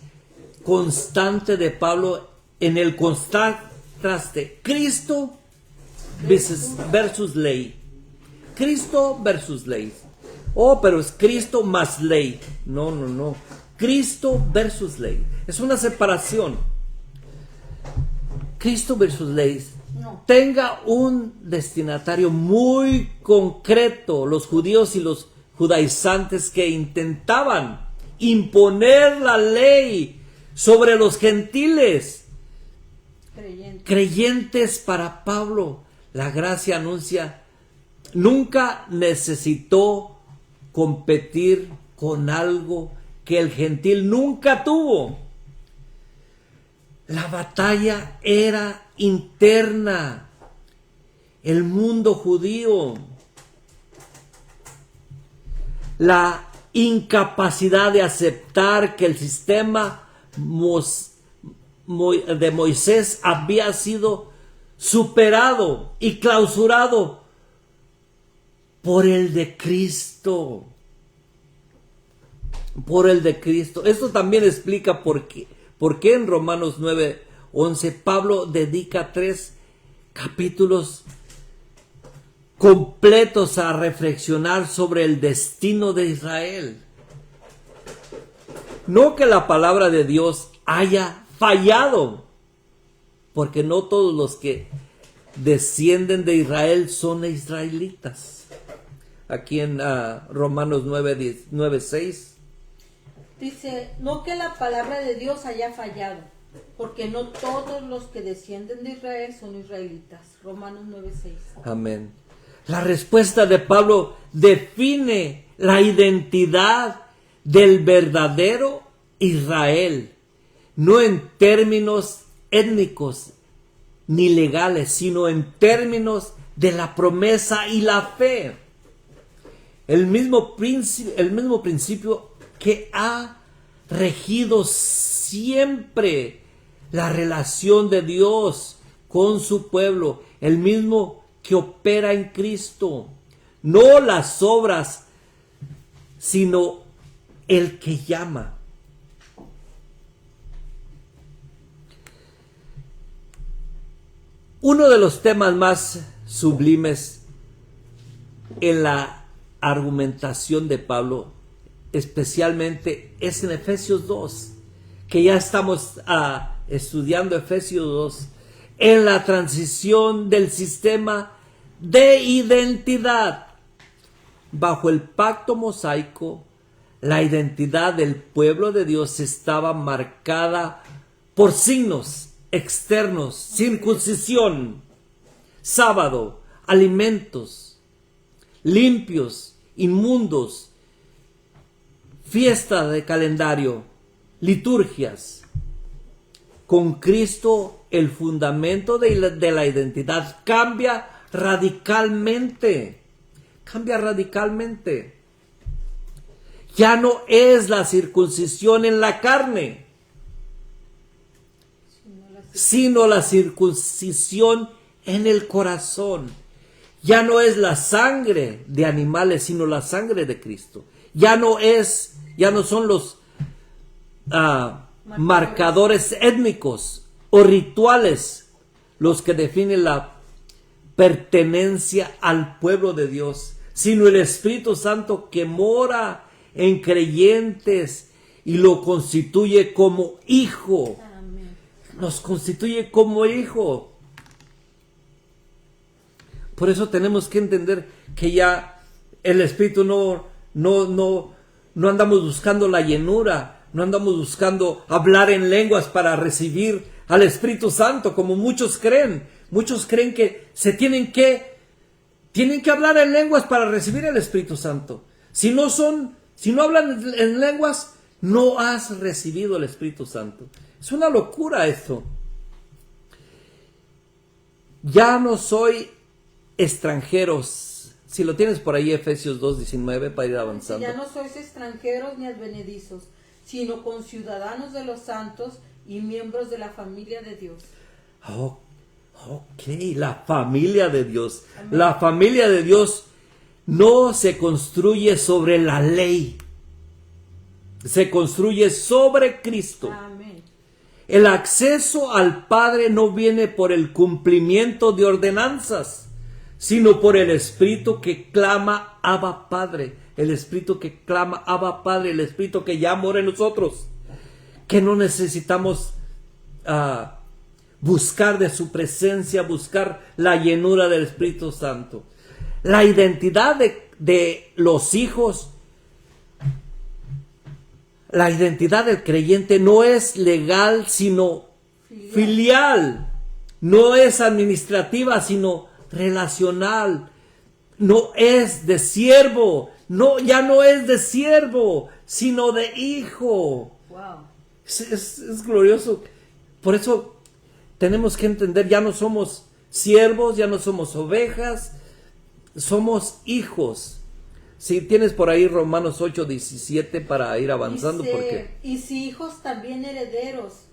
B: constante de Pablo en el contraste Cristo versus ley. Cristo versus ley. Oh, pero es Cristo más ley. No. Cristo versus ley. Es una separación. Cristo versus ley.
D: No.
B: Tenga un destinatario muy concreto. Los judíos y los judaizantes que intentaban imponer la ley sobre los gentiles. Creyentes para Pablo. La gracia anuncia, nunca necesitó competir con algo que el gentil nunca tuvo. La batalla era interna. El mundo judío. La incapacidad de aceptar que el sistema de Moisés había sido superado y clausurado por el de Cristo. Por el de Cristo. Esto también explica por qué en Romanos 9:11 Pablo dedica 3 capítulos completos a reflexionar sobre el destino de Israel. No que la palabra de Dios haya fallado, porque no todos los que descienden de Israel son israelitas. Aquí en Romanos 9:6
D: dice, no que la palabra de Dios haya fallado, porque no todos los que descienden de Israel son israelitas. Romanos 9:6.
B: Amén. La respuesta de Pablo define la identidad del verdadero Israel, no en términos étnicos ni legales, sino en términos de la promesa y la fe. El mismo principio que ha regido siempre la relación de Dios con su pueblo, el mismo que opera en Cristo, no las obras, sino el que llama. Uno de los temas más sublimes en la argumentación de Pablo, especialmente, es en Efesios 2, que ya estamos estudiando Efesios 2, en la transición del sistema de identidad. Bajo el pacto mosaico, la identidad del pueblo de Dios estaba marcada por signos externos: circuncisión, sábado, alimentos limpios, inmundos, fiesta de calendario, liturgias. Con Cristo el fundamento de la identidad cambia radicalmente. Cambia radicalmente. Ya no es la circuncisión en la carne, sino la circuncisión en el corazón. Ya no es la sangre de animales, sino la sangre de Cristo. Ya no son los marcadores étnicos o rituales los que definen la pertenencia al pueblo de Dios, sino el Espíritu Santo que mora en creyentes y lo constituye como hijo.
D: Amén.
B: Nos constituye como hijo. Por eso tenemos que entender que ya el Espíritu no andamos buscando la llenura, no andamos buscando hablar en lenguas para recibir al Espíritu Santo, como muchos creen. Muchos creen que tienen que hablar en lenguas para recibir el Espíritu Santo. Si no hablan en lenguas, no has recibido el Espíritu Santo. Es una locura esto. Ya no soy extranjeros. Si lo tienes por ahí, Efesios 2:19, para ir avanzando.
D: Ya no sois extranjeros ni advenedizos, sino conciudadanos de los santos y miembros de la familia de Dios.
B: La familia de Dios.
D: Amén.
B: La familia de Dios no se construye sobre la ley. Se construye sobre Cristo.
D: Amén.
B: El acceso al Padre no viene por el cumplimiento de ordenanzas, sino por el Espíritu que clama Abba Padre. El Espíritu que clama Abba Padre, el Espíritu que ya mora en nosotros, que no necesitamos buscar de su presencia, buscar la llenura del Espíritu Santo. La identidad de los hijos, la identidad del creyente no es legal, sino filial. No es administrativa, sino relacional. No es de siervo. Ya no es de siervo, sino de hijo.
D: Wow.
B: Es glorioso Por eso tenemos que entender, ya no somos siervos, ya no somos ovejas, somos hijos. Si tienes por ahí Romanos 8:17 para ir avanzando,
D: Dice,
B: porque
D: y si hijos también herederos,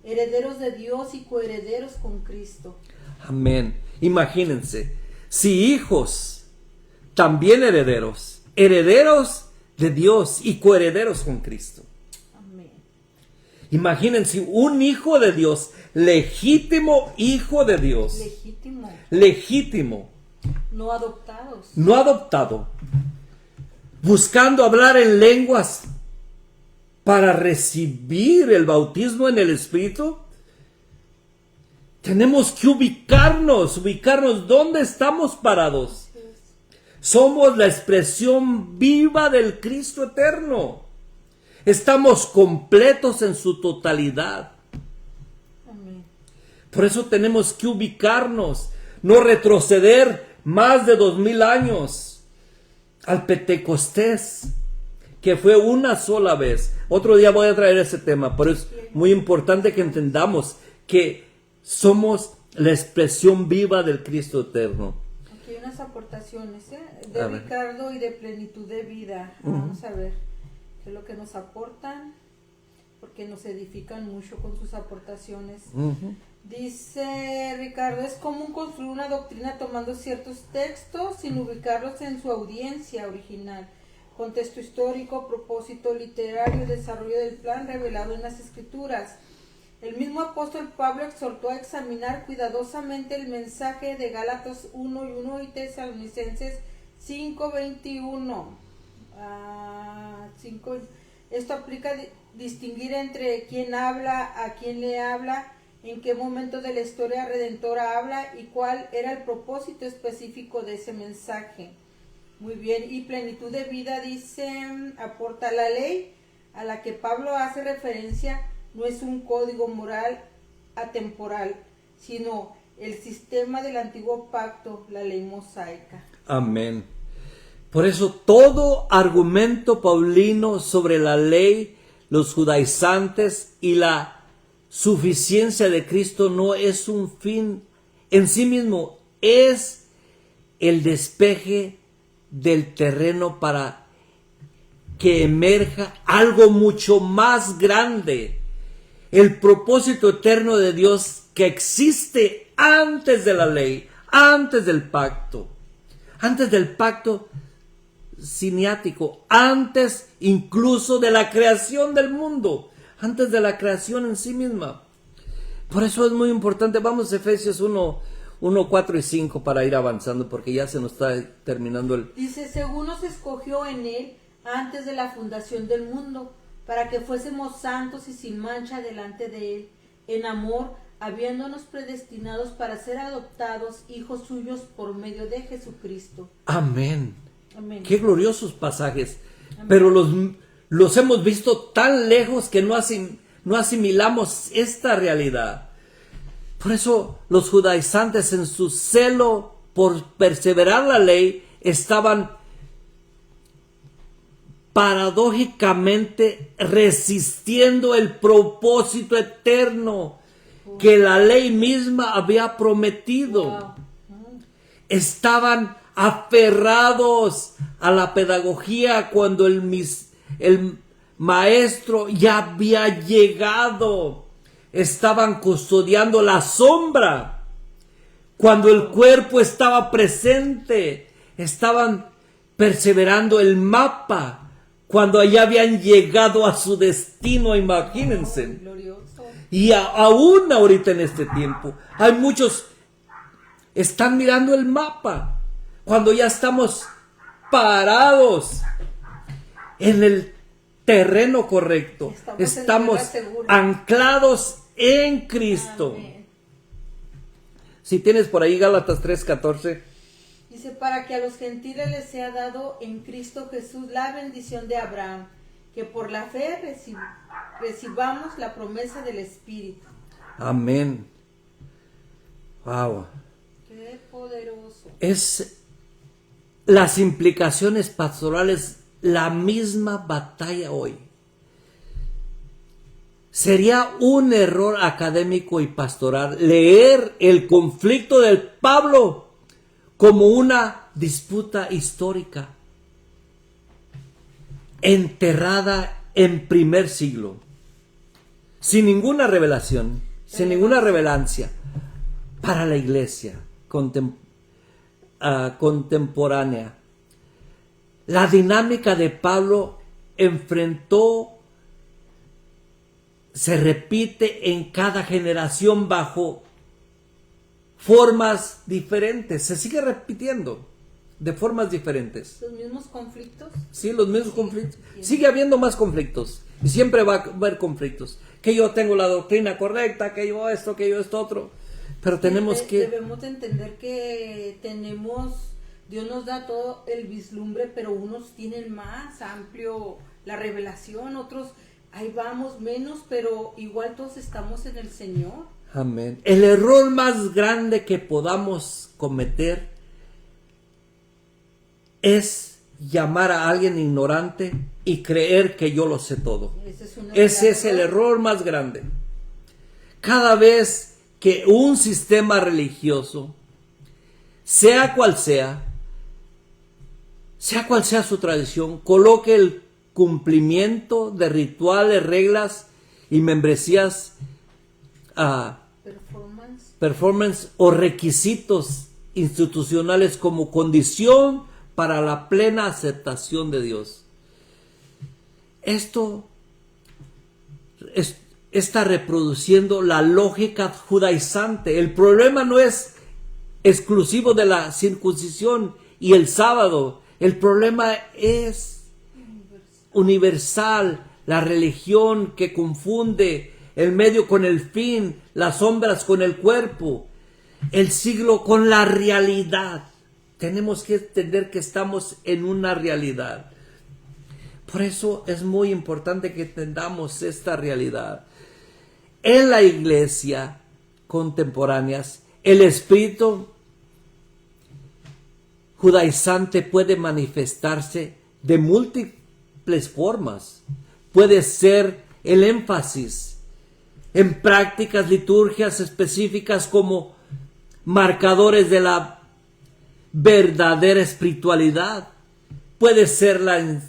D: herederos de Dios y coherederos con Cristo.
B: amén. Imagínense, si hijos, también herederos, herederos de Dios y coherederos con Cristo.
D: Amén.
B: Imagínense un hijo de Dios, legítimo hijo de Dios,
D: Legítimo,
B: legítimo,
D: no adoptados.
B: no adoptado, buscando hablar en lenguas para recibir el bautismo en el Espíritu. Tenemos que ubicarnos dónde estamos parados. Somos la expresión viva del Cristo eterno. Estamos completos en su totalidad.
D: Amén.
B: Por eso tenemos que ubicarnos, no retroceder más de 2000 años al Pentecostés, que fue una sola vez. Otro día voy a traer ese tema, pero es muy importante que entendamos que somos la expresión viva del Cristo eterno.
D: Aquí hay unas aportaciones
B: A
D: de
B: ver.
D: Ricardo y de Plenitud de Vida. Vamos a ver qué es lo que nos aportan, porque nos edifican mucho con sus aportaciones. Dice Ricardo, es común construir una doctrina tomando ciertos textos sin ubicarlos en su audiencia original, contexto histórico, propósito literario, desarrollo del plan revelado en las Escrituras. El mismo apóstol Pablo exhortó a examinar cuidadosamente el mensaje de Gálatas 1:1 y Tesalonicenses 5:21. 5. Esto aplica a distinguir entre quién habla, a quién le habla, en qué momento de la historia redentora habla y cuál era el propósito específico de ese mensaje. Muy bien, y Plenitud de Vida dice, aporta la ley a la que Pablo hace referencia, no es un código moral atemporal, sino el sistema del antiguo pacto, la ley mosaica.
B: Amén. Por eso todo argumento paulino sobre la ley, los judaizantes y la suficiencia de Cristo no es un fin en sí mismo, es el despeje del terreno para que emerja algo mucho más grande, el propósito eterno de Dios que existe antes de la ley, antes del pacto siniático, antes incluso de la creación del mundo, antes de la creación en sí misma. Por eso es muy importante. Vamos a Efesios 1, 4 y 5 para ir avanzando, porque ya se nos está terminando el...
D: Dice, según nos escogió en él antes de la fundación del mundo, para que fuésemos santos y sin mancha delante de él, en amor, habiéndonos predestinados para ser adoptados hijos suyos por medio de Jesucristo.
B: Amén.
D: Amén.
B: Qué gloriosos pasajes. Pero los hemos visto tan lejos que no asimilamos esta realidad. Por eso los judaizantes, en su celo por perseverar la ley, estaban paradójicamente resistiendo el propósito eterno que la ley misma había prometido.
D: Wow.
B: Estaban aferrados a la pedagogía cuando el maestro ya había llegado. Estaban custodiando la sombra cuando el cuerpo estaba presente. Estaban perseverando el mapa cuando ya habían llegado a su destino, imagínense.
D: Glorioso.
B: Y aún ahorita en este tiempo hay muchos están mirando el mapa cuando ya estamos parados en el terreno correcto. Estamos
D: en tierra segura.
B: anclados en Cristo.
D: Amén.
B: Si tienes por ahí Gálatas 3:14.
D: Dice, para que a los gentiles les sea dado en Cristo Jesús la bendición de Abraham, que por la fe recibamos la promesa del Espíritu.
B: Amén. Wow.
D: Qué poderoso.
B: Es las implicaciones pastorales, la misma batalla hoy. Sería un error académico y pastoral leer el conflicto del Pablo como una disputa histórica enterrada en primer siglo, sin ninguna revelación, sin ninguna relevancia para la iglesia contemporánea. La dinámica de Pablo se repite en cada generación bajo formas diferentes, se sigue repitiendo de formas diferentes.
D: ¿Los mismos conflictos?
B: Sí, los mismos conflictos. Sigue habiendo más conflictos y siempre va a haber conflictos. Que yo tengo la doctrina correcta, que yo esto otro. Pero tenemos
D: debemos de entender que Dios nos da todo el vislumbre, pero unos tienen más amplio la revelación, otros ahí vamos menos, pero igual todos estamos en el Señor.
B: Amén. El error más grande que podamos cometer es llamar a alguien ignorante y creer que yo lo sé todo. Ese es el error más grande. Cada vez que un sistema religioso, sea cual sea su tradición, coloque el cumplimiento de rituales, reglas y membresías, performance o requisitos institucionales como condición para la plena aceptación de Dios. Esto está reproduciendo la lógica judaizante. El problema no es exclusivo de la circuncisión y el sábado. El problema es universal. La religión que confunde el medio con el fin, las sombras con el cuerpo, el siglo con la realidad. Tenemos que entender que estamos en una realidad. Por eso es muy importante que entendamos esta realidad. En la iglesia contemporánea, el espíritu judaizante puede manifestarse de múltiples formas. Puede ser el énfasis en prácticas, liturgias específicas como marcadores de la verdadera espiritualidad. Puede ser la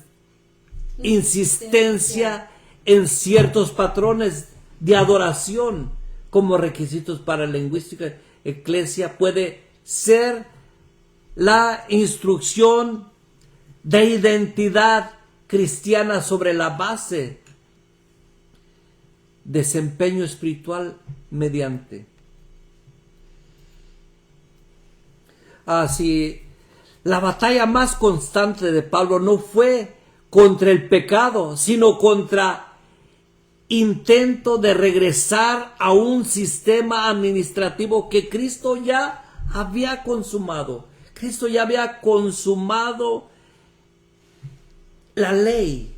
B: insistencia en ciertos patrones de adoración como requisitos para la lingüística eclesia. Puede ser la instrucción de identidad cristiana sobre la base desempeño espiritual mediante. Así, la batalla más constante de Pablo no fue contra el pecado, sino contra intento de regresar a un sistema administrativo que Cristo ya había consumado. Cristo ya había consumado la ley.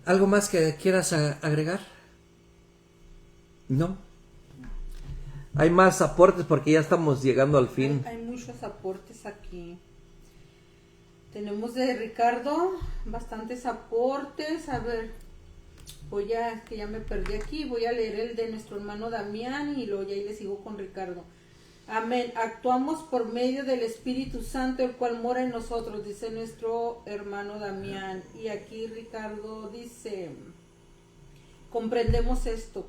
B: ¿Algo más que quieras agregar? ¿No? Hay más aportes porque ya estamos llegando al fin.
D: Hay muchos aportes aquí. Tenemos de Ricardo bastantes aportes. A ver, que ya me perdí aquí. Voy a leer el de nuestro hermano Damián y luego ya ahí le sigo con Ricardo. Amén. Actuamos por medio del Espíritu Santo, el cual mora en nosotros, dice nuestro hermano Damián. Y aquí Ricardo dice, comprendemos esto.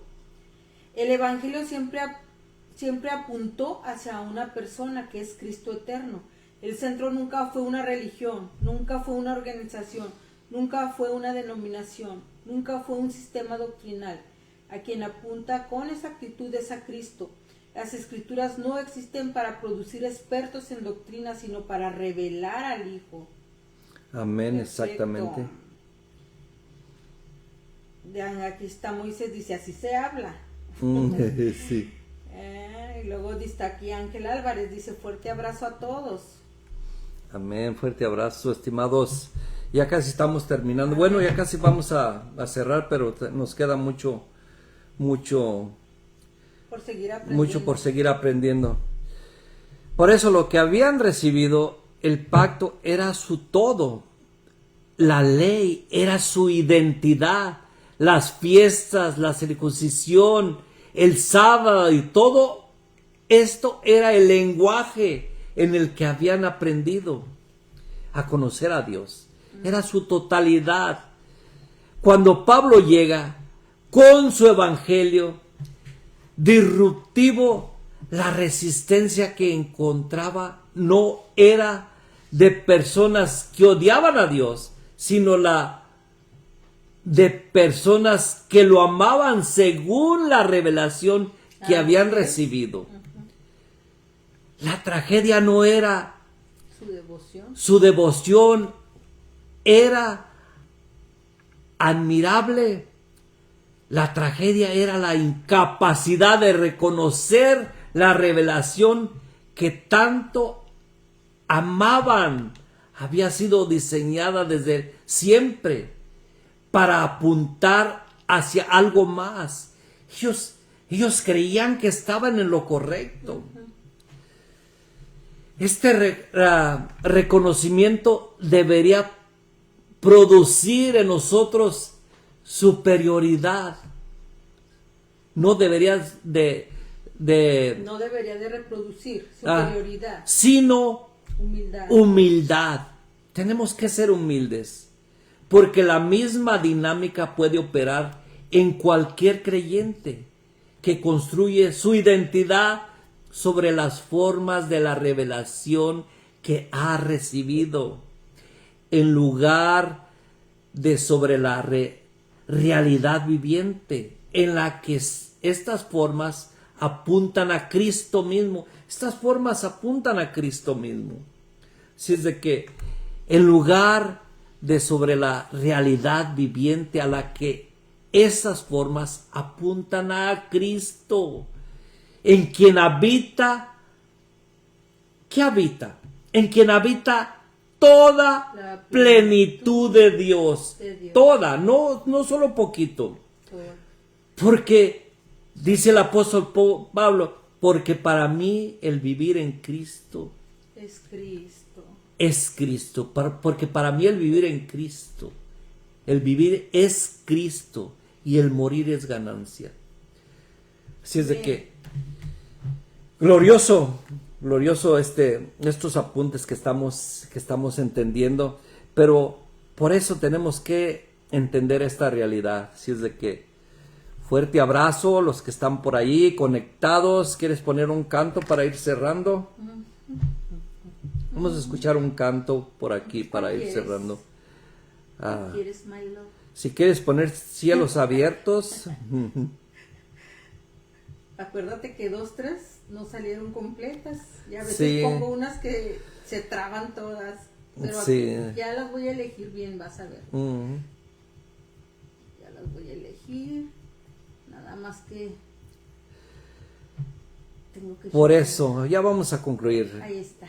D: El Evangelio siempre apuntó hacia una persona que es Cristo eterno. El centro nunca fue una religión, nunca fue una organización, nunca fue una denominación, nunca fue un sistema doctrinal. A quien apunta con exactitud es a Cristo. Las escrituras no existen para producir expertos en doctrina, sino para revelar al Hijo.
B: Amén.
D: Perfecto.
B: Exactamente.
D: Aquí está Moisés, dice, así se habla.
B: Sí.
D: Y luego dice aquí Ángel Álvarez, dice, fuerte abrazo a todos.
B: Amén, fuerte abrazo, estimados. Ya casi estamos terminando. Bueno, ya casi vamos a cerrar, pero nos queda mucho por seguir aprendiendo. Por eso lo que habían recibido, el pacto era su todo. La ley era su identidad. las fiestas, la circuncisión, el sábado y todo esto era el lenguaje en el que habían aprendido a conocer a Dios. Era su totalidad. Cuando Pablo llega con su evangelio disruptivo, la resistencia que encontraba no era de personas que odiaban a Dios, sino la de personas que lo amaban según la revelación que habían recibido. La tragedia no era su devoción era admirable. La tragedia era la incapacidad de reconocer la revelación que tanto amaban. Había sido diseñada desde siempre para apuntar hacia algo más. Ellos creían que estaban en lo correcto. Este reconocimiento debería producir en nosotros superioridad. No debería de
D: reproducir superioridad,
B: sino humildad. Tenemos que ser humildes, porque la misma dinámica puede operar en cualquier creyente que construye su identidad sobre las formas de la revelación que ha recibido, en lugar de sobre la realidad viviente, en la que estas formas apuntan a Cristo mismo. Estas formas apuntan a Cristo mismo. Así es de que, en lugar de sobre la realidad viviente a la que esas formas apuntan a Cristo, en quien habita, ¿qué habita? En quien habita toda la plenitud de Dios. Toda, no solo poquito. Porque, dice el apóstol Pablo, porque para mí el vivir en Cristo
D: es Cristo.
B: Es Cristo. Porque para mí el vivir en Cristo, el vivir es Cristo y el morir es ganancia. Así es de que glorioso estos apuntes que estamos entendiendo, pero por eso tenemos que entender esta realidad. Así es de que fuerte abrazo los que están por ahí conectados. ¿Quieres poner un canto para ir cerrando? Vamos a escuchar un canto por aquí para ir cerrando.
D: ¿Quieres, my love?
B: Si quieres poner Cielos Abiertos.
D: Acuérdate que 2, 3 no salieron completas. Y a veces pongo unas que se traban todas. Pero ya las voy a elegir bien, vas a ver. Ya las voy a elegir. Nada más que tengo que...
B: Por eso, ya vamos a concluir.
D: Ahí está.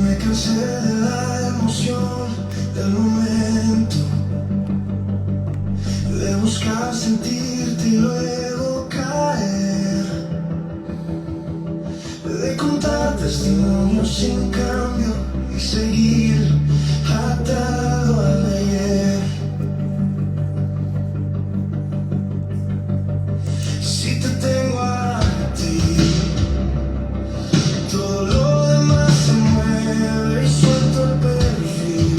A: Me cansé de la emoción del momento, de buscar sentirte y luego caer, de contar testimonios sin cambio y seguir atado al ayer. Si te tengo a ti, todo lo demás se mueve y suelto el perfil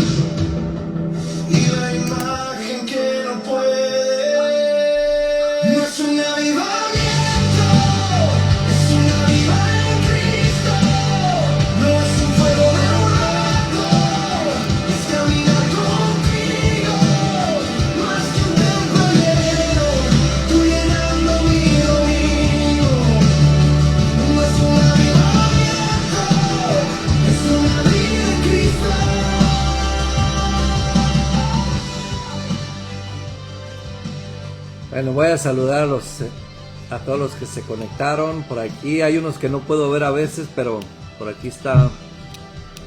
A: y la imagen que no puede. No es un avivamiento, es un avivar en Cristo. No es un fuego derramado, es caminar contigo. No es que un templo lleno, tú llenando mi domingo. No es un avivamiento, es una vida en Cristo.
B: Bueno, voy a saludar a todos los que se conectaron por aquí. Hay unos que no puedo ver a veces, pero por aquí está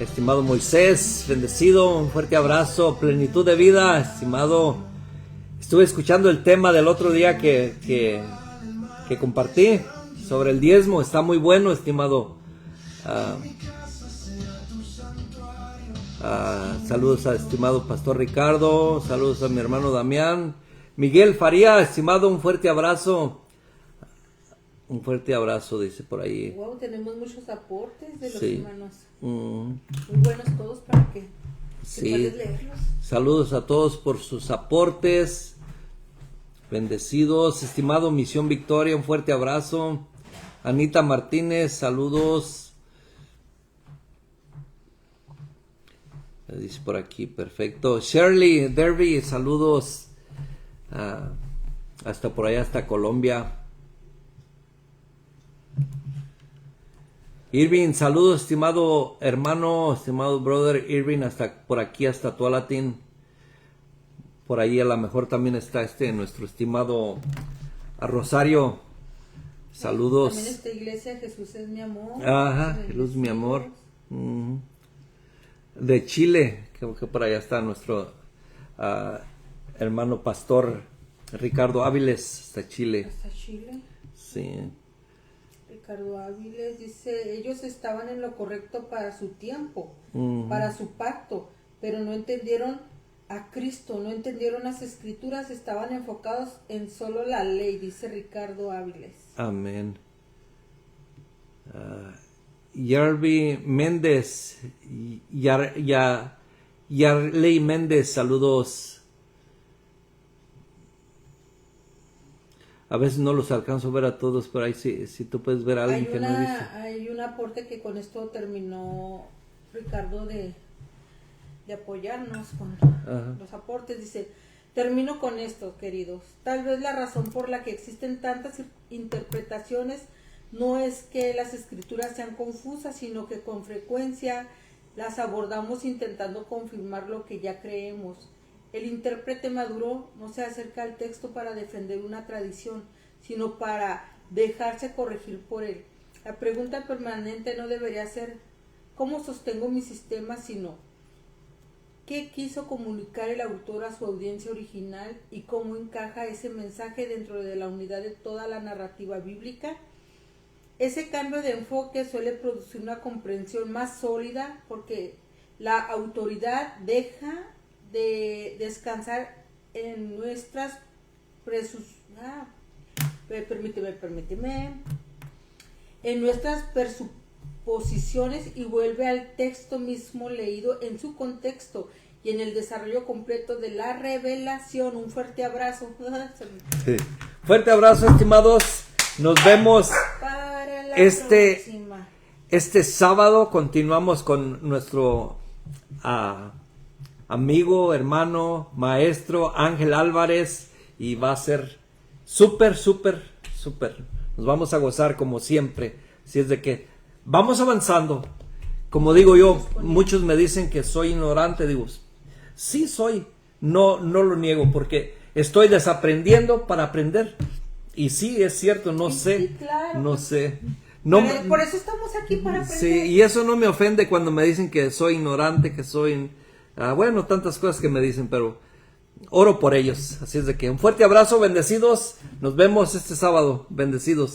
B: estimado Moisés, bendecido, un fuerte abrazo, plenitud de vida, estimado Estuve escuchando el tema del otro día que compartí sobre el diezmo. Está muy bueno, estimado. Saludos a estimado Pastor Ricardo. Saludos a mi hermano Damián. Miguel Faría, estimado, un fuerte abrazo. Un fuerte abrazo, dice por ahí.
D: Wow, tenemos muchos aportes de los
B: Sí.
D: hermanos. Muy buenos todos para que
B: Sí.
D: puedas leerlos.
B: Saludos a todos por sus aportes. Bendecidos. Estimado Misión Victoria, un fuerte abrazo. Anita Martínez, saludos. Dice por aquí, perfecto. Shirley Derby, saludos. Hasta por allá, hasta Colombia. Irving, saludos, estimado hermano, estimado brother Irving, hasta por aquí, hasta Tualatin. Por ahí a lo mejor también está nuestro estimado Rosario. Saludos.
D: También esta iglesia, Jesús es mi amor.
B: Ajá, Jesús mi amor. De Chile, creo que por allá está nuestro hermano pastor Ricardo Áviles, hasta Chile.
D: Hasta Chile.
B: Sí.
D: Ricardo Áviles dice, ellos estaban en lo correcto para su tiempo, para su pacto, pero no entendieron a Cristo, no entendieron las escrituras, estaban enfocados en solo la ley, dice Ricardo Áviles.
B: Amén. Yarby Méndez, Yarley Méndez, saludos. A veces no los alcanzo a ver a todos, pero ahí si tú puedes ver a alguien que no he visto.
D: Hay un aporte que con esto terminó Ricardo de apoyarnos con los aportes. Dice, termino con esto, queridos. Tal vez la razón por la que existen tantas interpretaciones no es que las escrituras sean confusas, sino que con frecuencia las abordamos intentando confirmar lo que ya creemos. El intérprete maduro no se acerca al texto para defender una tradición, sino para dejarse corregir por él. La pregunta permanente no debería ser ¿cómo sostengo mi sistema?, sino ¿qué quiso comunicar el autor a su audiencia original y cómo encaja ese mensaje dentro de la unidad de toda la narrativa bíblica? Ese cambio de enfoque suele producir una comprensión más sólida porque la autoridad deja de descansar en nuestras en nuestras presuposiciones y vuelve al texto mismo leído en su contexto y en el desarrollo completo de la revelación. Un fuerte abrazo.
B: Sí. Fuerte abrazo, estimados. Nos vemos
D: Para la próxima.
B: Este sábado. Continuamos con nuestro amigo, hermano, maestro Ángel Álvarez, y va a ser súper. Nos vamos a gozar como siempre. Así es de que vamos avanzando. Como digo yo, muchos me dicen que soy ignorante. Digo, sí soy. No lo niego porque estoy desaprendiendo para aprender. Y sí, es cierto, no sé.
D: Sí, claro.
B: No sé. No,
D: Por eso estamos aquí, para aprender.
B: sí, y eso no me ofende cuando me dicen que soy ignorante, que soy... bueno, tantas cosas que me dicen, pero oro por ellos. Así es de que un fuerte abrazo, bendecidos. Nos vemos este sábado, bendecidos.